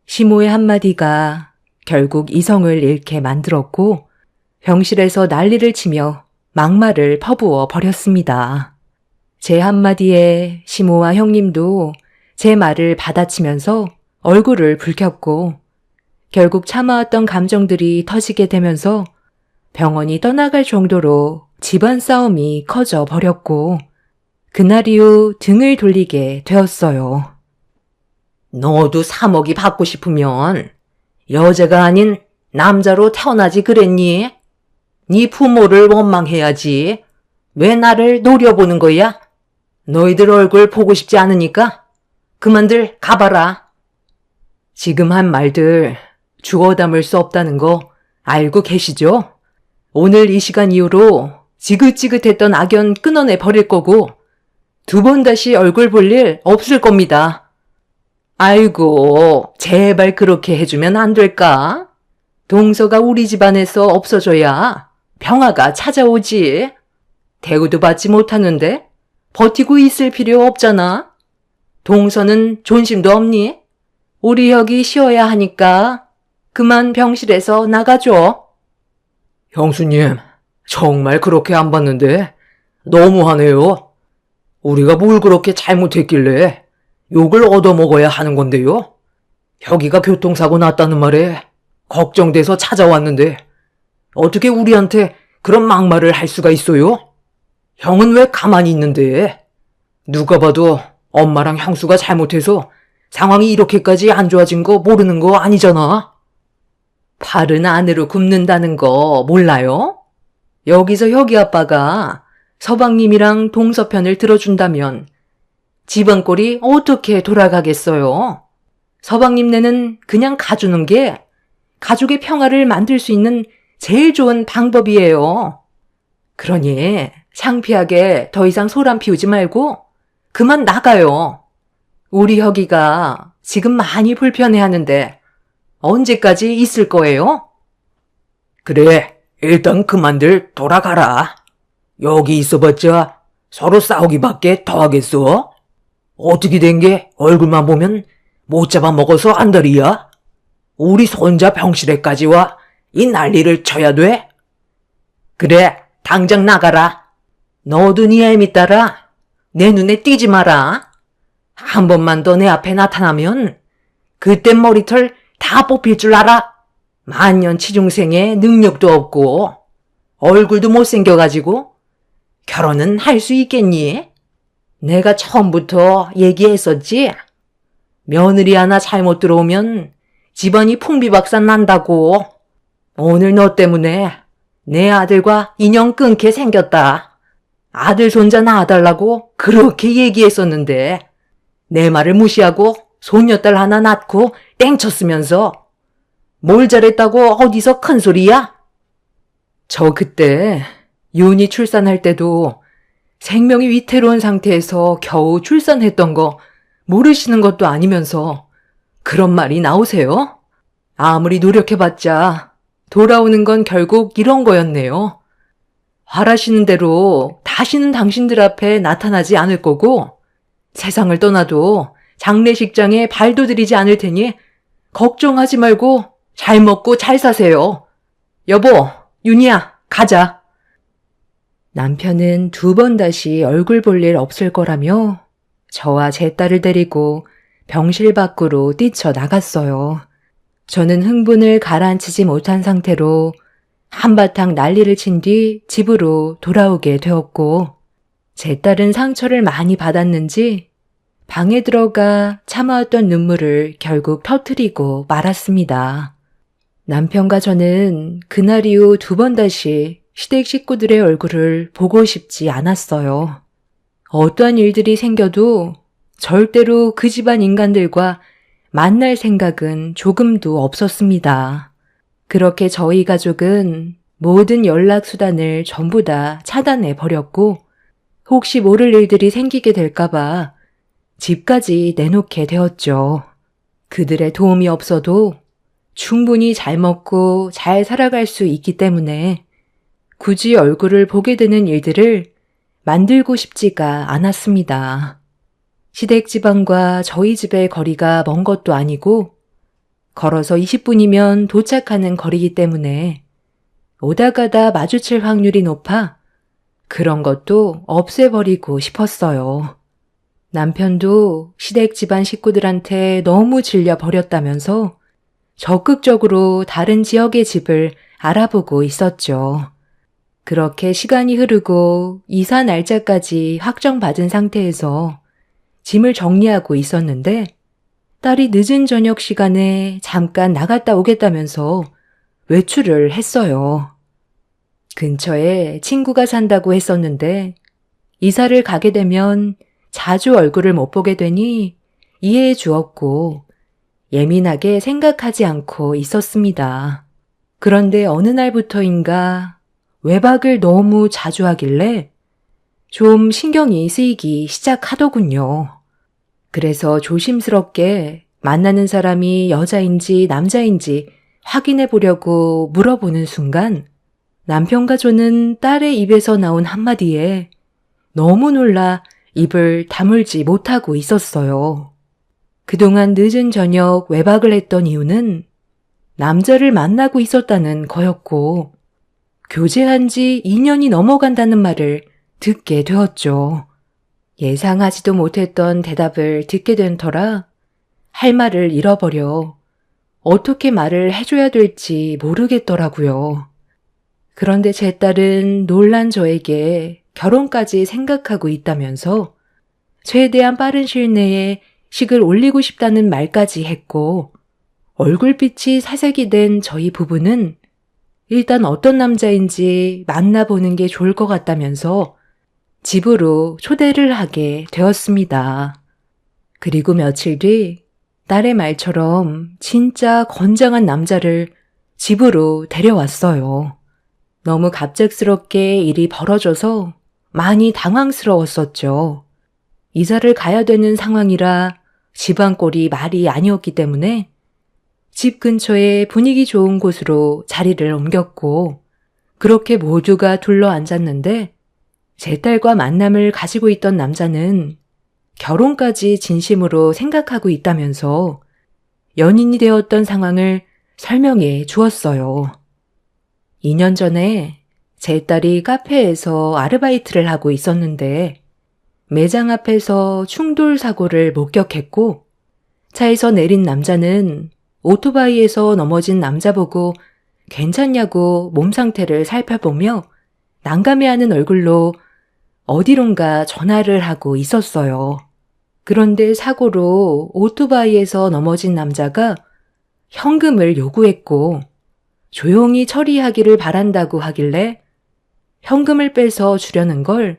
시모의 한마디가 결국 이성을 잃게 만들었고 병실에서 난리를 치며 막말을 퍼부어 버렸습니다. 제 한마디에 시모와 형님도 제 말을 받아치면서 얼굴을 붉혔고 결국 참아왔던 감정들이 터지게 되면서 병원이 떠나갈 정도로 집안 싸움이 커져 버렸고 그날 이후 등을 돌리게 되었어요. 너도 3억이 받고 싶으면 여자가 아닌 남자로 태어나지 그랬니? 네 부모를 원망해야지. 왜 나를 노려보는 거야? 너희들 얼굴 보고 싶지 않으니까 그만들 가봐라. 지금 한 말들 주워 담을 수 없다는 거 알고 계시죠? 오늘 이 시간 이후로 지긋지긋했던 악연 끊어내 버릴 거고 2번 다시 얼굴 볼 일 없을 겁니다. 아이고, 제발 그렇게 해주면 안 될까? 동서가 우리 집안에서 없어져야 평화가 찾아오지. 대우도 받지 못하는데 버티고 있을 필요 없잖아. 동서는 존심도 없니? 우리 혁이 쉬어야 하니까 그만 병실에서 나가줘. 형수님, 정말 그렇게 안 봤는데 너무하네요. 우리가 뭘 그렇게 잘못했길래 욕을 얻어먹어야 하는 건데요. 혁이가 교통사고 났다는 말에 걱정돼서 찾아왔는데 어떻게 우리한테 그런 막말을 할 수가 있어요? 형은 왜 가만히 있는데? 누가 봐도 엄마랑 형수가 잘못해서 상황이 이렇게까지 안 좋아진 거 모르는 거 아니잖아. 팔은 안으로 굽는다는 거 몰라요? 여기서 혁이 아빠가 서방님이랑 동서편을 들어준다면 집안 꼴이 어떻게 돌아가겠어요? 서방님네는 그냥 가주는 게 가족의 평화를 만들 수 있는 제일 좋은 방법이에요. 그러니 창피하게 더 이상 소란 피우지 말고 그만 나가요. 우리 혁이가 지금 많이 불편해하는데 언제까지 있을 거예요? 그래, 일단 그만들 돌아가라. 여기 있어봤자 서로 싸우기밖에 더 하겠어? 어떻게 된 게 얼굴만 보면 못 잡아먹어서 안달이야? 우리 손자 병실에까지 와 이 난리를 쳐야 돼? 그래, 당장 나가라. 너도 네 애미 따라 내 눈에 띄지 마라. 한 번만 더 내 앞에 나타나면 그땐 머리털 다 뽑힐 줄 알아. 만년치중생에 능력도 없고 얼굴도 못생겨가지고 결혼은 할 수 있겠니? 내가 처음부터 얘기했었지? 며느리 하나 잘못 들어오면 집안이 풍비박산 난다고. 오늘 너 때문에 내 아들과 인연 끊게 생겼다. 아들 손자 낳아달라고 그렇게 얘기했었는데 내 말을 무시하고 손녀딸 하나 낳고 땡쳤으면서 뭘 잘했다고 어디서 큰 소리야? 저 그때 윤희 출산할 때도 생명이 위태로운 상태에서 겨우 출산했던 거 모르시는 것도 아니면서 그런 말이 나오세요? 아무리 노력해봤자 돌아오는 건 결국 이런 거였네요. 바라시는 대로 다시는 당신들 앞에 나타나지 않을 거고 세상을 떠나도 장례식장에 발도 들이지 않을 테니 걱정하지 말고 잘 먹고 잘 사세요. 여보, 윤희야, 가자. 남편은 2번 다시 얼굴 볼 일 없을 거라며 저와 제 딸을 데리고 병실 밖으로 뛰쳐나갔어요. 저는 흥분을 가라앉히지 못한 상태로 한바탕 난리를 친 뒤 집으로 돌아오게 되었고 제 딸은 상처를 많이 받았는지 방에 들어가 참아왔던 눈물을 결국 터뜨리고 말았습니다. 남편과 저는 그날 이후 2번 다시 시댁 식구들의 얼굴을 보고 싶지 않았어요. 어떠한 일들이 생겨도 절대로 그 집안 인간들과 만날 생각은 조금도 없었습니다. 그렇게 저희 가족은 모든 연락수단을 전부 다 차단해 버렸고 혹시 모를 일들이 생기게 될까봐 집까지 내놓게 되었죠. 그들의 도움이 없어도 충분히 잘 먹고 잘 살아갈 수 있기 때문에 굳이 얼굴을 보게 되는 일들을 만들고 싶지가 않았습니다. 시댁 집안과 저희 집의 거리가 먼 것도 아니고 걸어서 20분이면 도착하는 거리이기 때문에 오다 가다 마주칠 확률이 높아 그런 것도 없애버리고 싶었어요. 남편도 시댁 집안 식구들한테 너무 질려버렸다면서 적극적으로 다른 지역의 집을 알아보고 있었죠. 그렇게 시간이 흐르고 이사 날짜까지 확정받은 상태에서 짐을 정리하고 있었는데 딸이 늦은 저녁 시간에 잠깐 나갔다 오겠다면서 외출을 했어요. 근처에 친구가 산다고 했었는데 이사를 가게 되면 자주 얼굴을 못 보게 되니 이해해 주었고 예민하게 생각하지 않고 있었습니다. 그런데 어느 날부터인가 외박을 너무 자주 하길래 좀 신경이 쓰이기 시작하더군요. 그래서 조심스럽게 만나는 사람이 여자인지 남자인지 확인해 보려고 물어보는 순간 남편과 저는 딸의 입에서 나온 한마디에 너무 놀라 입을 다물지 못하고 있었어요. 그동안 늦은 저녁 외박을 했던 이유는 남자를 만나고 있었다는 거였고 교제한 지 2년이 넘어간다는 말을 듣게 되었죠. 예상하지도 못했던 대답을 듣게 된 터라 할 말을 잃어버려 어떻게 말을 해줘야 될지 모르겠더라고요. 그런데 제 딸은 놀란 저에게 결혼까지 생각하고 있다면서 최대한 빠른 시일 내에 식을 올리고 싶다는 말까지 했고 얼굴빛이 사색이 된 저희 부부는 일단 어떤 남자인지 만나보는 게 좋을 것 같다면서 집으로 초대를 하게 되었습니다. 그리고 며칠 뒤 딸의 말처럼 진짜 건장한 남자를 집으로 데려왔어요. 너무 갑작스럽게 일이 벌어져서 많이 당황스러웠었죠. 이사를 가야 되는 상황이라 집안 꼴이 말이 아니었기 때문에 집 근처에 분위기 좋은 곳으로 자리를 옮겼고 그렇게 모두가 둘러앉았는데 제 딸과 만남을 가지고 있던 남자는 결혼까지 진심으로 생각하고 있다면서 연인이 되었던 상황을 설명해 주었어요. 2년 전에 제 딸이 카페에서 아르바이트를 하고 있었는데 매장 앞에서 충돌 사고를 목격했고 차에서 내린 남자는 오토바이에서 넘어진 남자 보고 괜찮냐고 몸 상태를 살펴보며 난감해하는 얼굴로 어디론가 전화를 하고 있었어요. 그런데 사고로 오토바이에서 넘어진 남자가 현금을 요구했고 조용히 처리하기를 바란다고 하길래 현금을 빼서 주려는 걸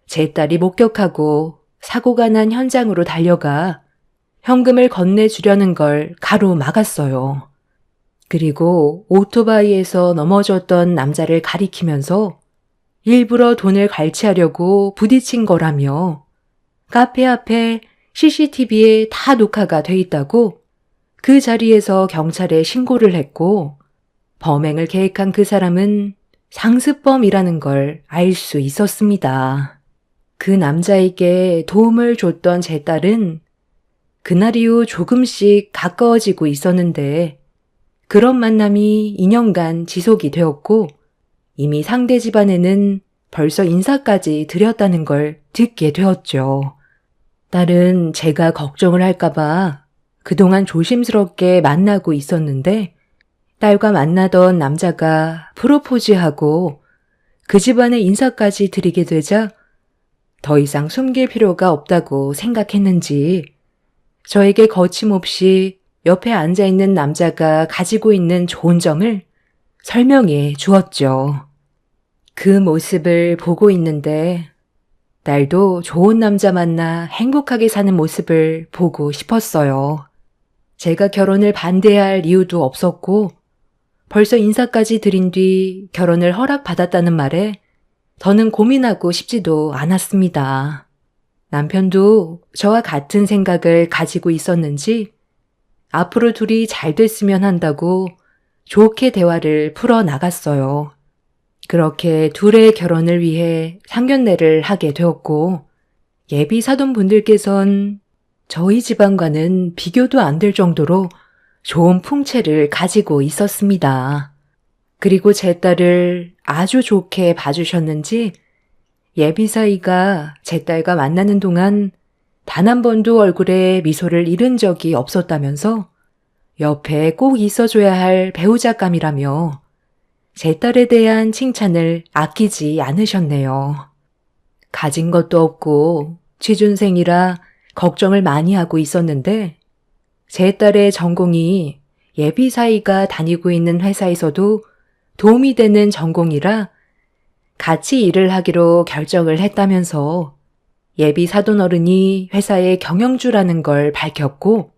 제 딸이 목격하고 사고가 난 현장으로 달려가 현금을 건네주려는 걸 가로막았어요. 그리고 오토바이에서 넘어졌던 남자를 가리키면서 일부러 돈을 갈취하려고 부딪힌 거라며 카페 앞에 CCTV에 다 녹화가 돼 있다고 그 자리에서 경찰에 신고를 했고 범행을 계획한 그 사람은 상습범이라는 걸 알 수 있었습니다. 그 남자에게 도움을 줬던 제 딸은 그날 이후 조금씩 가까워지고 있었는데 그런 만남이 2년간 지속이 되었고 이미 상대 집안에는 벌써 인사까지 드렸다는 걸 듣게 되었죠. 딸은 제가 걱정을 할까봐 그동안 조심스럽게 만나고 있었는데 딸과 만나던 남자가 프로포즈하고 그 집안에 인사까지 드리게 되자 더 이상 숨길 필요가 없다고 생각했는지 저에게 거침없이 옆에 앉아있는 남자가 가지고 있는 좋은 점을 설명해 주었죠. 그 모습을 보고 있는데 딸도 좋은 남자 만나 행복하게 사는 모습을 보고 싶었어요. 제가 결혼을 반대할 이유도 없었고 벌써 인사까지 드린 뒤 결혼을 허락받았다는 말에 더는 고민하고 싶지도 않았습니다. 남편도 저와 같은 생각을 가지고 있었는지 앞으로 둘이 잘 됐으면 한다고 좋게 대화를 풀어나갔어요. 그렇게 둘의 결혼을 위해 상견례를 하게 되었고 예비 사돈분들께선 저희 집안과는 비교도 안 될 정도로 좋은 풍채를 가지고 있었습니다. 그리고 제 딸을 아주 좋게 봐주셨는지 예비 사이가 제 딸과 만나는 동안 단 한 번도 얼굴에 미소를 잃은 적이 없었다면서 옆에 꼭 있어줘야 할 배우자감이라며 제 딸에 대한 칭찬을 아끼지 않으셨네요. 가진 것도 없고 취준생이라 걱정을 많이 하고 있었는데 제 딸의 전공이 예비 사이가 다니고 있는 회사에서도 도움이 되는 전공이라 같이 일을 하기로 결정을 했다면서 예비 사돈어른이 회사의 경영주라는 걸 밝혔고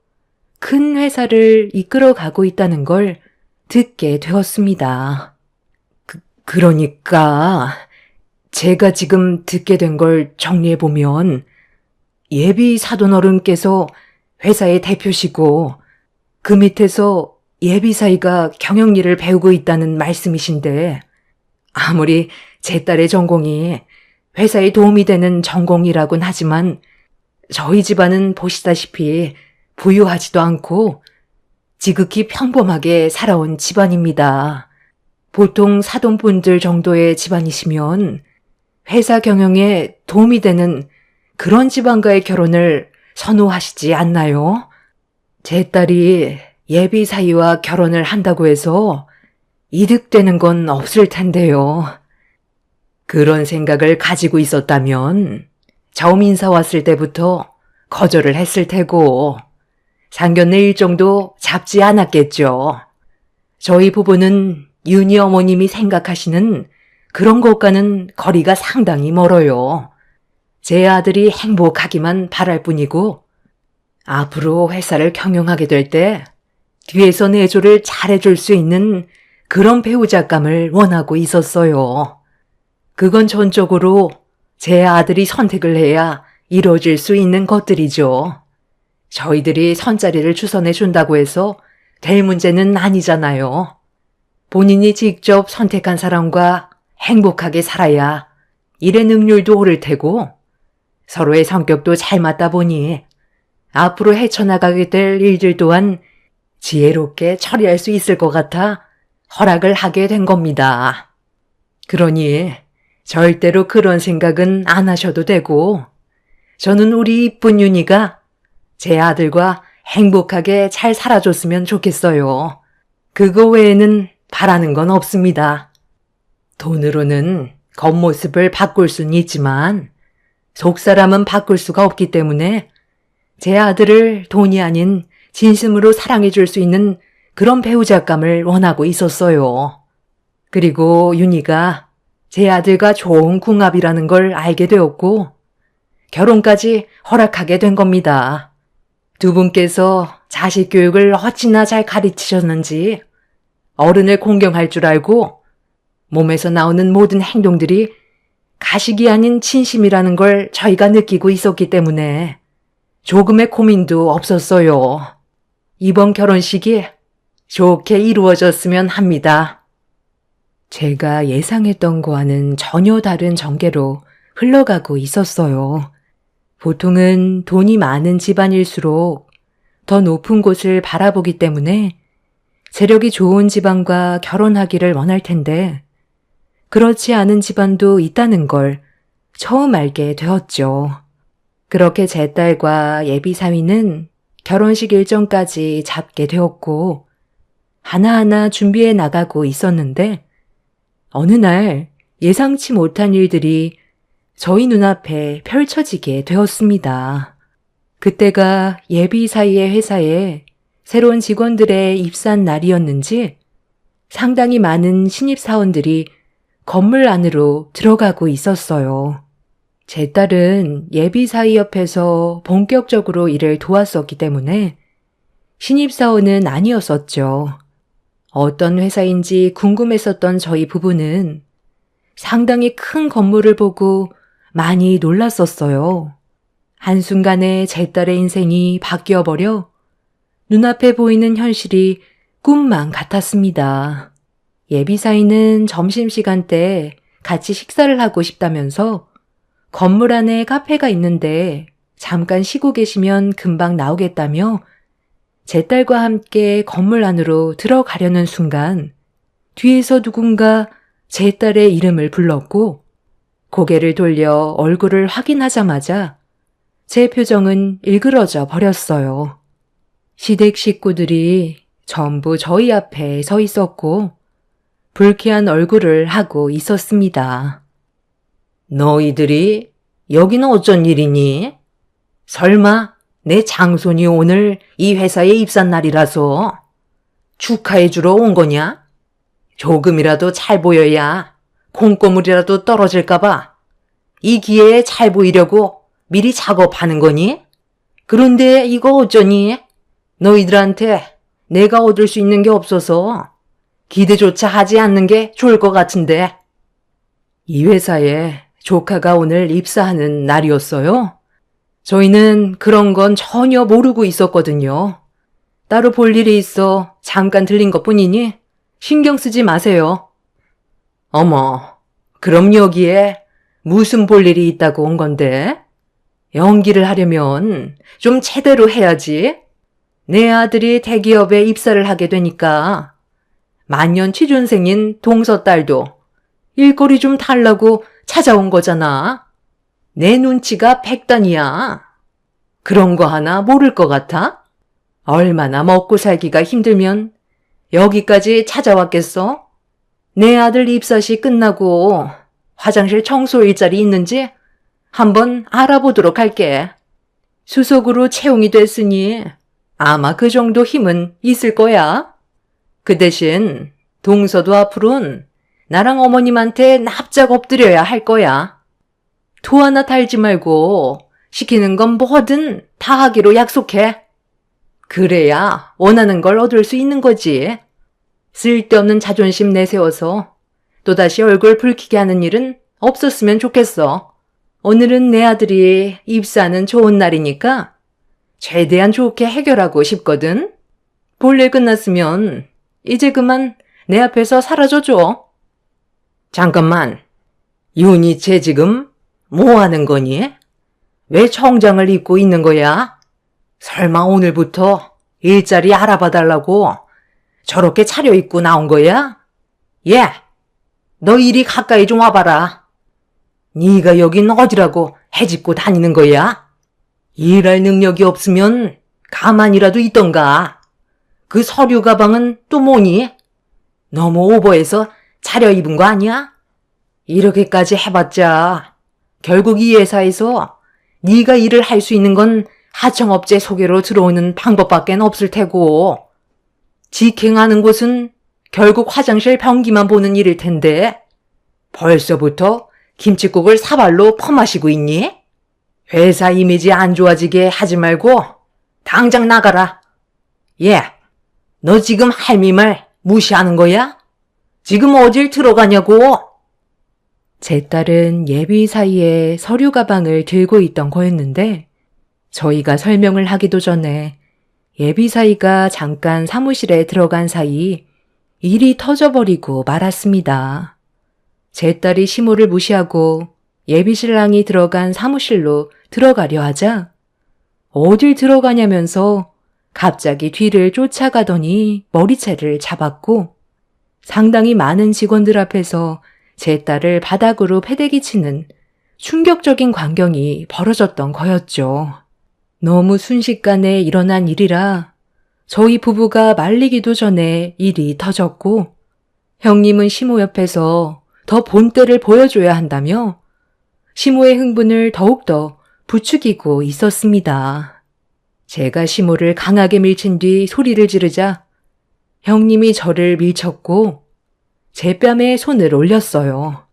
큰 회사를 이끌어가고 있다는 걸 듣게 되었습니다. 그러니까 제가 지금 듣게 된 걸 정리해보면 예비 사돈어른께서 회사의 대표시고 그 밑에서 예비 사이가 경영일을 배우고 있다는 말씀이신데 아무리 제 딸의 전공이 회사에 도움이 되는 전공이라곤 하지만 저희 집안은 보시다시피 부유하지도 않고 지극히 평범하게 살아온 집안입니다. 보통 사돈분들 정도의 집안이시면 회사 경영에 도움이 되는 그런 집안과의 결혼을 선호하시지 않나요? 제 딸이 예비 사이와 결혼을 한다고 해서 이득되는 건 없을 텐데요. 그런 생각을 가지고 있었다면 처음 인사 왔을 때부터 거절을 했을 테고 상견례 일정도 잡지 않았겠죠. 저희 부부는 윤희 어머님이 생각하시는 그런 것과는 거리가 상당히 멀어요. 제 아들이 행복하기만 바랄 뿐이고 앞으로 회사를 경영하게 될 때 뒤에서 내조를 잘해줄 수 있는 그런 배우자감을 원하고 있었어요. 그건 전적으로 제 아들이 선택을 해야 이루어질 수 있는 것들이죠. 저희들이 선자리를 주선해 준다고 해서 될 문제는 아니잖아요. 본인이 직접 선택한 사람과 행복하게 살아야 일의 능률도 오를 테고 서로의 성격도 잘 맞다 보니 앞으로 헤쳐나가게 될 일들 또한 지혜롭게 처리할 수 있을 것 같아 허락을 하게 된 겁니다. 그러니 절대로 그런 생각은 안 하셔도 되고 저는 우리 이쁜 윤희가 제 아들과 행복하게 잘 살아줬으면 좋겠어요. 그거 외에는 바라는 건 없습니다. 돈으로는 겉모습을 바꿀 수는 있지만 속사람은 바꿀 수가 없기 때문에 제 아들을 돈이 아닌 진심으로 사랑해 줄 수 있는 그런 배우자감을 원하고 있었어요. 그리고 윤희가 제 아들과 좋은 궁합이라는 걸 알게 되었고 결혼까지 허락하게 된 겁니다. 두 분께서 자식 교육을 어찌나 잘 가르치셨는지 어른을 공경할 줄 알고 몸에서 나오는 모든 행동들이 가식이 아닌 진심이라는 걸 저희가 느끼고 있었기 때문에 조금의 고민도 없었어요. 이번 결혼식이 좋게 이루어졌으면 합니다. 제가 예상했던 거와는 전혀 다른 전개로 흘러가고 있었어요. 보통은 돈이 많은 집안일수록 더 높은 곳을 바라보기 때문에 세력이 좋은 집안과 결혼하기를 원할 텐데 그렇지 않은 집안도 있다는 걸 처음 알게 되었죠. 그렇게 제 딸과 예비 사위는 결혼식 일정까지 잡게 되었고 하나하나 준비해 나가고 있었는데 어느 날 예상치 못한 일들이 저희 눈앞에 펼쳐지게 되었습니다. 그때가 예비 사위의 회사에 새로운 직원들의 입사한 날이었는지 상당히 많은 신입사원들이 건물 안으로 들어가고 있었어요. 제 딸은 예비 사위 옆에서 본격적으로 일을 도왔었기 때문에 신입사원은 아니었었죠. 어떤 회사인지 궁금했었던 저희 부부는 상당히 큰 건물을 보고 많이 놀랐었어요. 한순간에 제 딸의 인생이 바뀌어버려 눈앞에 보이는 현실이 꿈만 같았습니다. 예비사위는 점심시간 때 같이 식사를 하고 싶다면서 건물 안에 카페가 있는데 잠깐 쉬고 계시면 금방 나오겠다며 제 딸과 함께 건물 안으로 들어가려는 순간 뒤에서 누군가 제 딸의 이름을 불렀고 고개를 돌려 얼굴을 확인하자마자 제 표정은 일그러져 버렸어요. 시댁 식구들이 전부 저희 앞에 서 있었고 불쾌한 얼굴을 하고 있었습니다. 너희들이 여기는 어쩐 일이니? 설마 내 장손이 오늘 이 회사에 입사한 날이라서 축하해주러 온 거냐? 조금이라도 잘 보여야 콩고물이라도 떨어질까봐 이 기회에 잘 보이려고 미리 작업하는 거니? 그런데 이거 어쩌니? 너희들한테 내가 얻을 수 있는 게 없어서 기대조차 하지 않는 게 좋을 것 같은데. 이 회사에 조카가 오늘 입사하는 날이었어요. 저희는 그런 건 전혀 모르고 있었거든요. 따로 볼 일이 있어 잠깐 들린 것뿐이니 신경 쓰지 마세요. 어머, 그럼 여기에 무슨 볼 일이 있다고 온 건데? 연기를 하려면 좀 제대로 해야지. 내 아들이 대기업에 입사를 하게 되니까 만년 취준생인 동서 딸도 일거리 좀 달라고 찾아온 거잖아. 내 눈치가 백단이야. 그런 거 하나 모를 것 같아? 얼마나 먹고 살기가 힘들면 여기까지 찾아왔겠어? 내 아들 입사시 끝나고 화장실 청소 일자리 있는지 한번 알아보도록 할게. 수석으로 채용이 됐으니 아마 그 정도 힘은 있을 거야. 그 대신 동서도 앞으로는 나랑 어머님한테 납작 엎드려야 할 거야. 토 하나 달지 말고 시키는 건 뭐든 다 하기로 약속해. 그래야 원하는 걸 얻을 수 있는 거지. 쓸데없는 자존심 내세워서 또다시 얼굴 붉히게 하는 일은 없었으면 좋겠어. 오늘은 내 아들이 입사하는 좋은 날이니까 최대한 좋게 해결하고 싶거든. 볼일 끝났으면 이제 그만 내 앞에서 사라져줘. 잠깐만. 윤희 쟤 지금 뭐 하는 거니? 왜 청장을 입고 있는 거야? 설마 오늘부터 일자리 알아봐 달라고 저렇게 차려입고 나온 거야? 예, 너 이리 가까이 좀 와봐라. 네가 여긴 어디라고 해집고 다니는 거야? 일할 능력이 없으면 가만히라도 있던가. 그 서류 가방은 또 뭐니? 너무 오버해서 차려입은 거 아니야? 이렇게까지 해봤자 결국 이 회사에서 네가 일을 할 수 있는 건 하청업체 소개로 들어오는 방법밖에 없을 테고 직행하는 곳은 결국 화장실 변기만 보는 일일 텐데 벌써부터 김칫국을 사발로 퍼마시고 있니? 회사 이미지 안 좋아지게 하지 말고 당장 나가라. 예, 너 지금 할미 말 무시하는 거야? 지금 어딜 들어가냐고? 제 딸은 예비 사이에 서류 가방을 들고 있던 거였는데 저희가 설명을 하기도 전에 예비 사이가 잠깐 사무실에 들어간 사이 일이 터져버리고 말았습니다. 제 딸이 시모를 무시하고 예비 신랑이 들어간 사무실로 들어가려 하자 어딜 들어가냐면서 갑자기 뒤를 쫓아가더니 머리채를 잡았고 상당히 많은 직원들 앞에서 제 딸을 바닥으로 패대기 치는 충격적인 광경이 벌어졌던 거였죠. 너무 순식간에 일어난 일이라 저희 부부가 말리기도 전에 일이 터졌고 형님은 시모 옆에서 더 본때를 보여줘야 한다며 시모의 흥분을 더욱더 부추기고 있었습니다. 제가 시모를 강하게 밀친 뒤 소리를 지르자 형님이 저를 밀쳤고 제 뺨에 손을 올렸어요.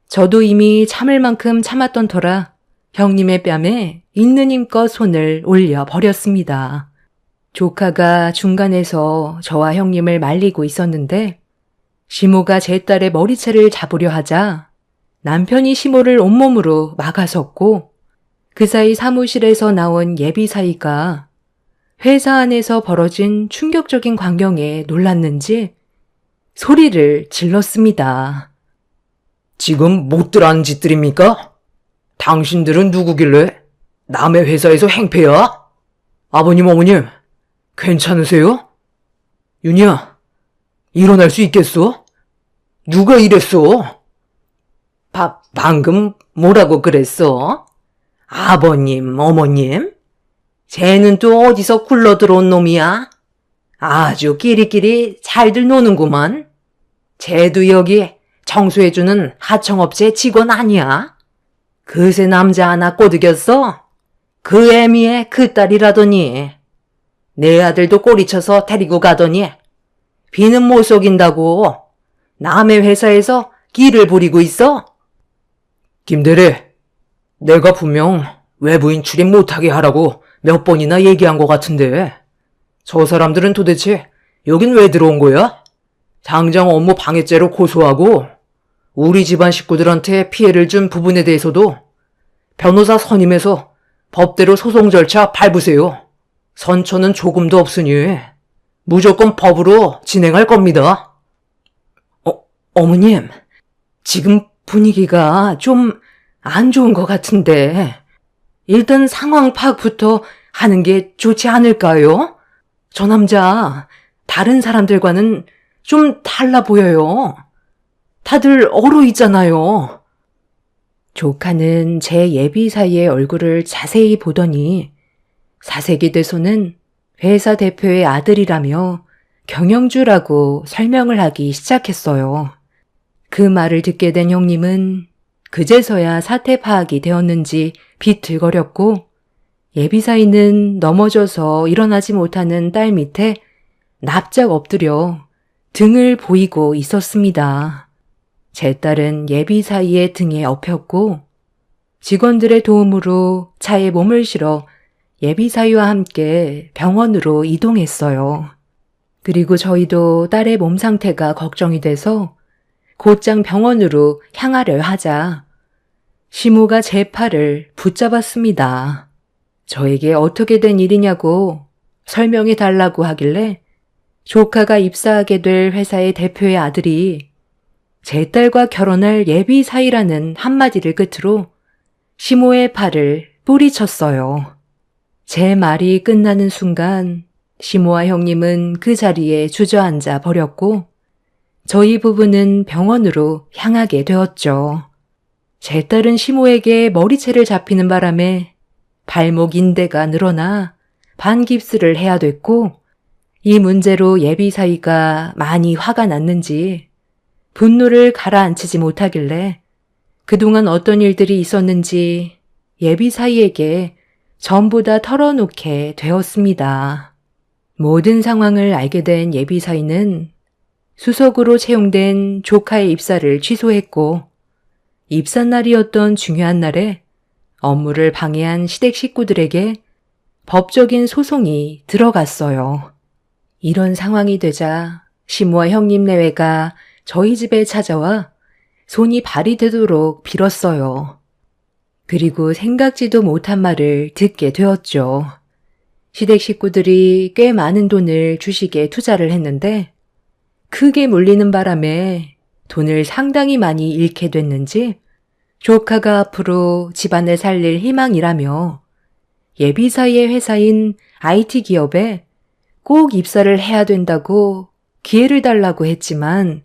저도 이미 참을 만큼 참았던 터라 형님의 뺨에 있는 힘껏 손을 올려 버렸습니다. 조카가 중간에서 저와 형님을 말리고 있었는데 시모가 제 딸의 머리채를 잡으려 하자 남편이 시모를 온몸으로 막아섰고 그 사이 사무실에서 나온 예비 사이가 회사 안에서 벌어진 충격적인 광경에 놀랐는지 소리를 질렀습니다. 지금 못들 하는 짓들입니까? 당신들은 누구길래 남의 회사에서 행패야? 아버님, 어머님, 괜찮으세요? 윤희야, 일어날 수 있겠어? 누가 이랬어? 방금 뭐라고 그랬어? 아버님, 어머님? 쟤는 또 어디서 굴러 들어온 놈이야? 아주 끼리끼리 잘들 노는구만. 쟤도 여기 청소해주는 하청업체 직원 아니야? 그새 남자 하나 꼬드겼어? 그 애미의 그 딸이라더니 내 아들도 꼬리쳐서 데리고 가더니 비는 못 속인다고 남의 회사에서 기를 부리고 있어? 김대리, 내가 분명 외부인 출입 못하게 하라고 몇 번이나 얘기한 것 같은데 저 사람들은 도대체 여긴 왜 들어온 거야? 당장 업무 방해죄로 고소하고 우리 집안 식구들한테 피해를 준 부분에 대해서도 변호사 선임해서 법대로 소송 절차 밟으세요. 선처는 조금도 없으니 무조건 법으로 진행할 겁니다. 어머님, 지금 분위기가 좀 안 좋은 것 같은데 일단 상황 파악부터 하는 게 좋지 않을까요? 저 남자 다른 사람들과는 좀 달라 보여요. 다들 얼어 있잖아요. 조카는 제 예비 사이의 얼굴을 자세히 보더니 사색이 돼서는 회사 대표의 아들이라며 경영주라고 설명을 하기 시작했어요. 그 말을 듣게 된 형님은 그제서야 사태 파악이 되었는지 비틀거렸고 예비사위는 넘어져서 일어나지 못하는 딸 밑에 납작 엎드려 등을 보이고 있었습니다. 제 딸은 예비사위의 등에 엎였고 직원들의 도움으로 차에 몸을 실어 예비사위와 함께 병원으로 이동했어요. 그리고 저희도 딸의 몸 상태가 걱정이 돼서 곧장 병원으로 향하려 하자 시모가 제 팔을 붙잡았습니다. 저에게 어떻게 된 일이냐고 설명해 달라고 하길래 조카가 입사하게 될 회사의 대표의 아들이 제 딸과 결혼할 예비사위라는 한마디를 끝으로 시모의 팔을 뿌리쳤어요. 제 말이 끝나는 순간 시모와 형님은 그 자리에 주저앉아 버렸고 저희 부부는 병원으로 향하게 되었죠. 제 딸은 시모에게 머리채를 잡히는 바람에 발목 인대가 늘어나 반깁스를 해야 됐고 이 문제로 예비사위가 많이 화가 났는지 분노를 가라앉히지 못하길래 그동안 어떤 일들이 있었는지 예비사위에게 전부 다 털어놓게 되었습니다. 모든 상황을 알게 된 예비사위는 수석으로 채용된 조카의 입사를 취소했고 입사날이었던 중요한 날에 업무를 방해한 시댁 식구들에게 법적인 소송이 들어갔어요. 이런 상황이 되자 시모와 형님 내외가 저희 집에 찾아와 손이 발이 되도록 빌었어요. 그리고 생각지도 못한 말을 듣게 되었죠. 시댁 식구들이 꽤 많은 돈을 주식에 투자를 했는데 크게 물리는 바람에 돈을 상당히 많이 잃게 됐는지 조카가 앞으로 집안을 살릴 희망이라며 예비사위의 회사인 IT 기업에 꼭 입사를 해야 된다고 기회를 달라고 했지만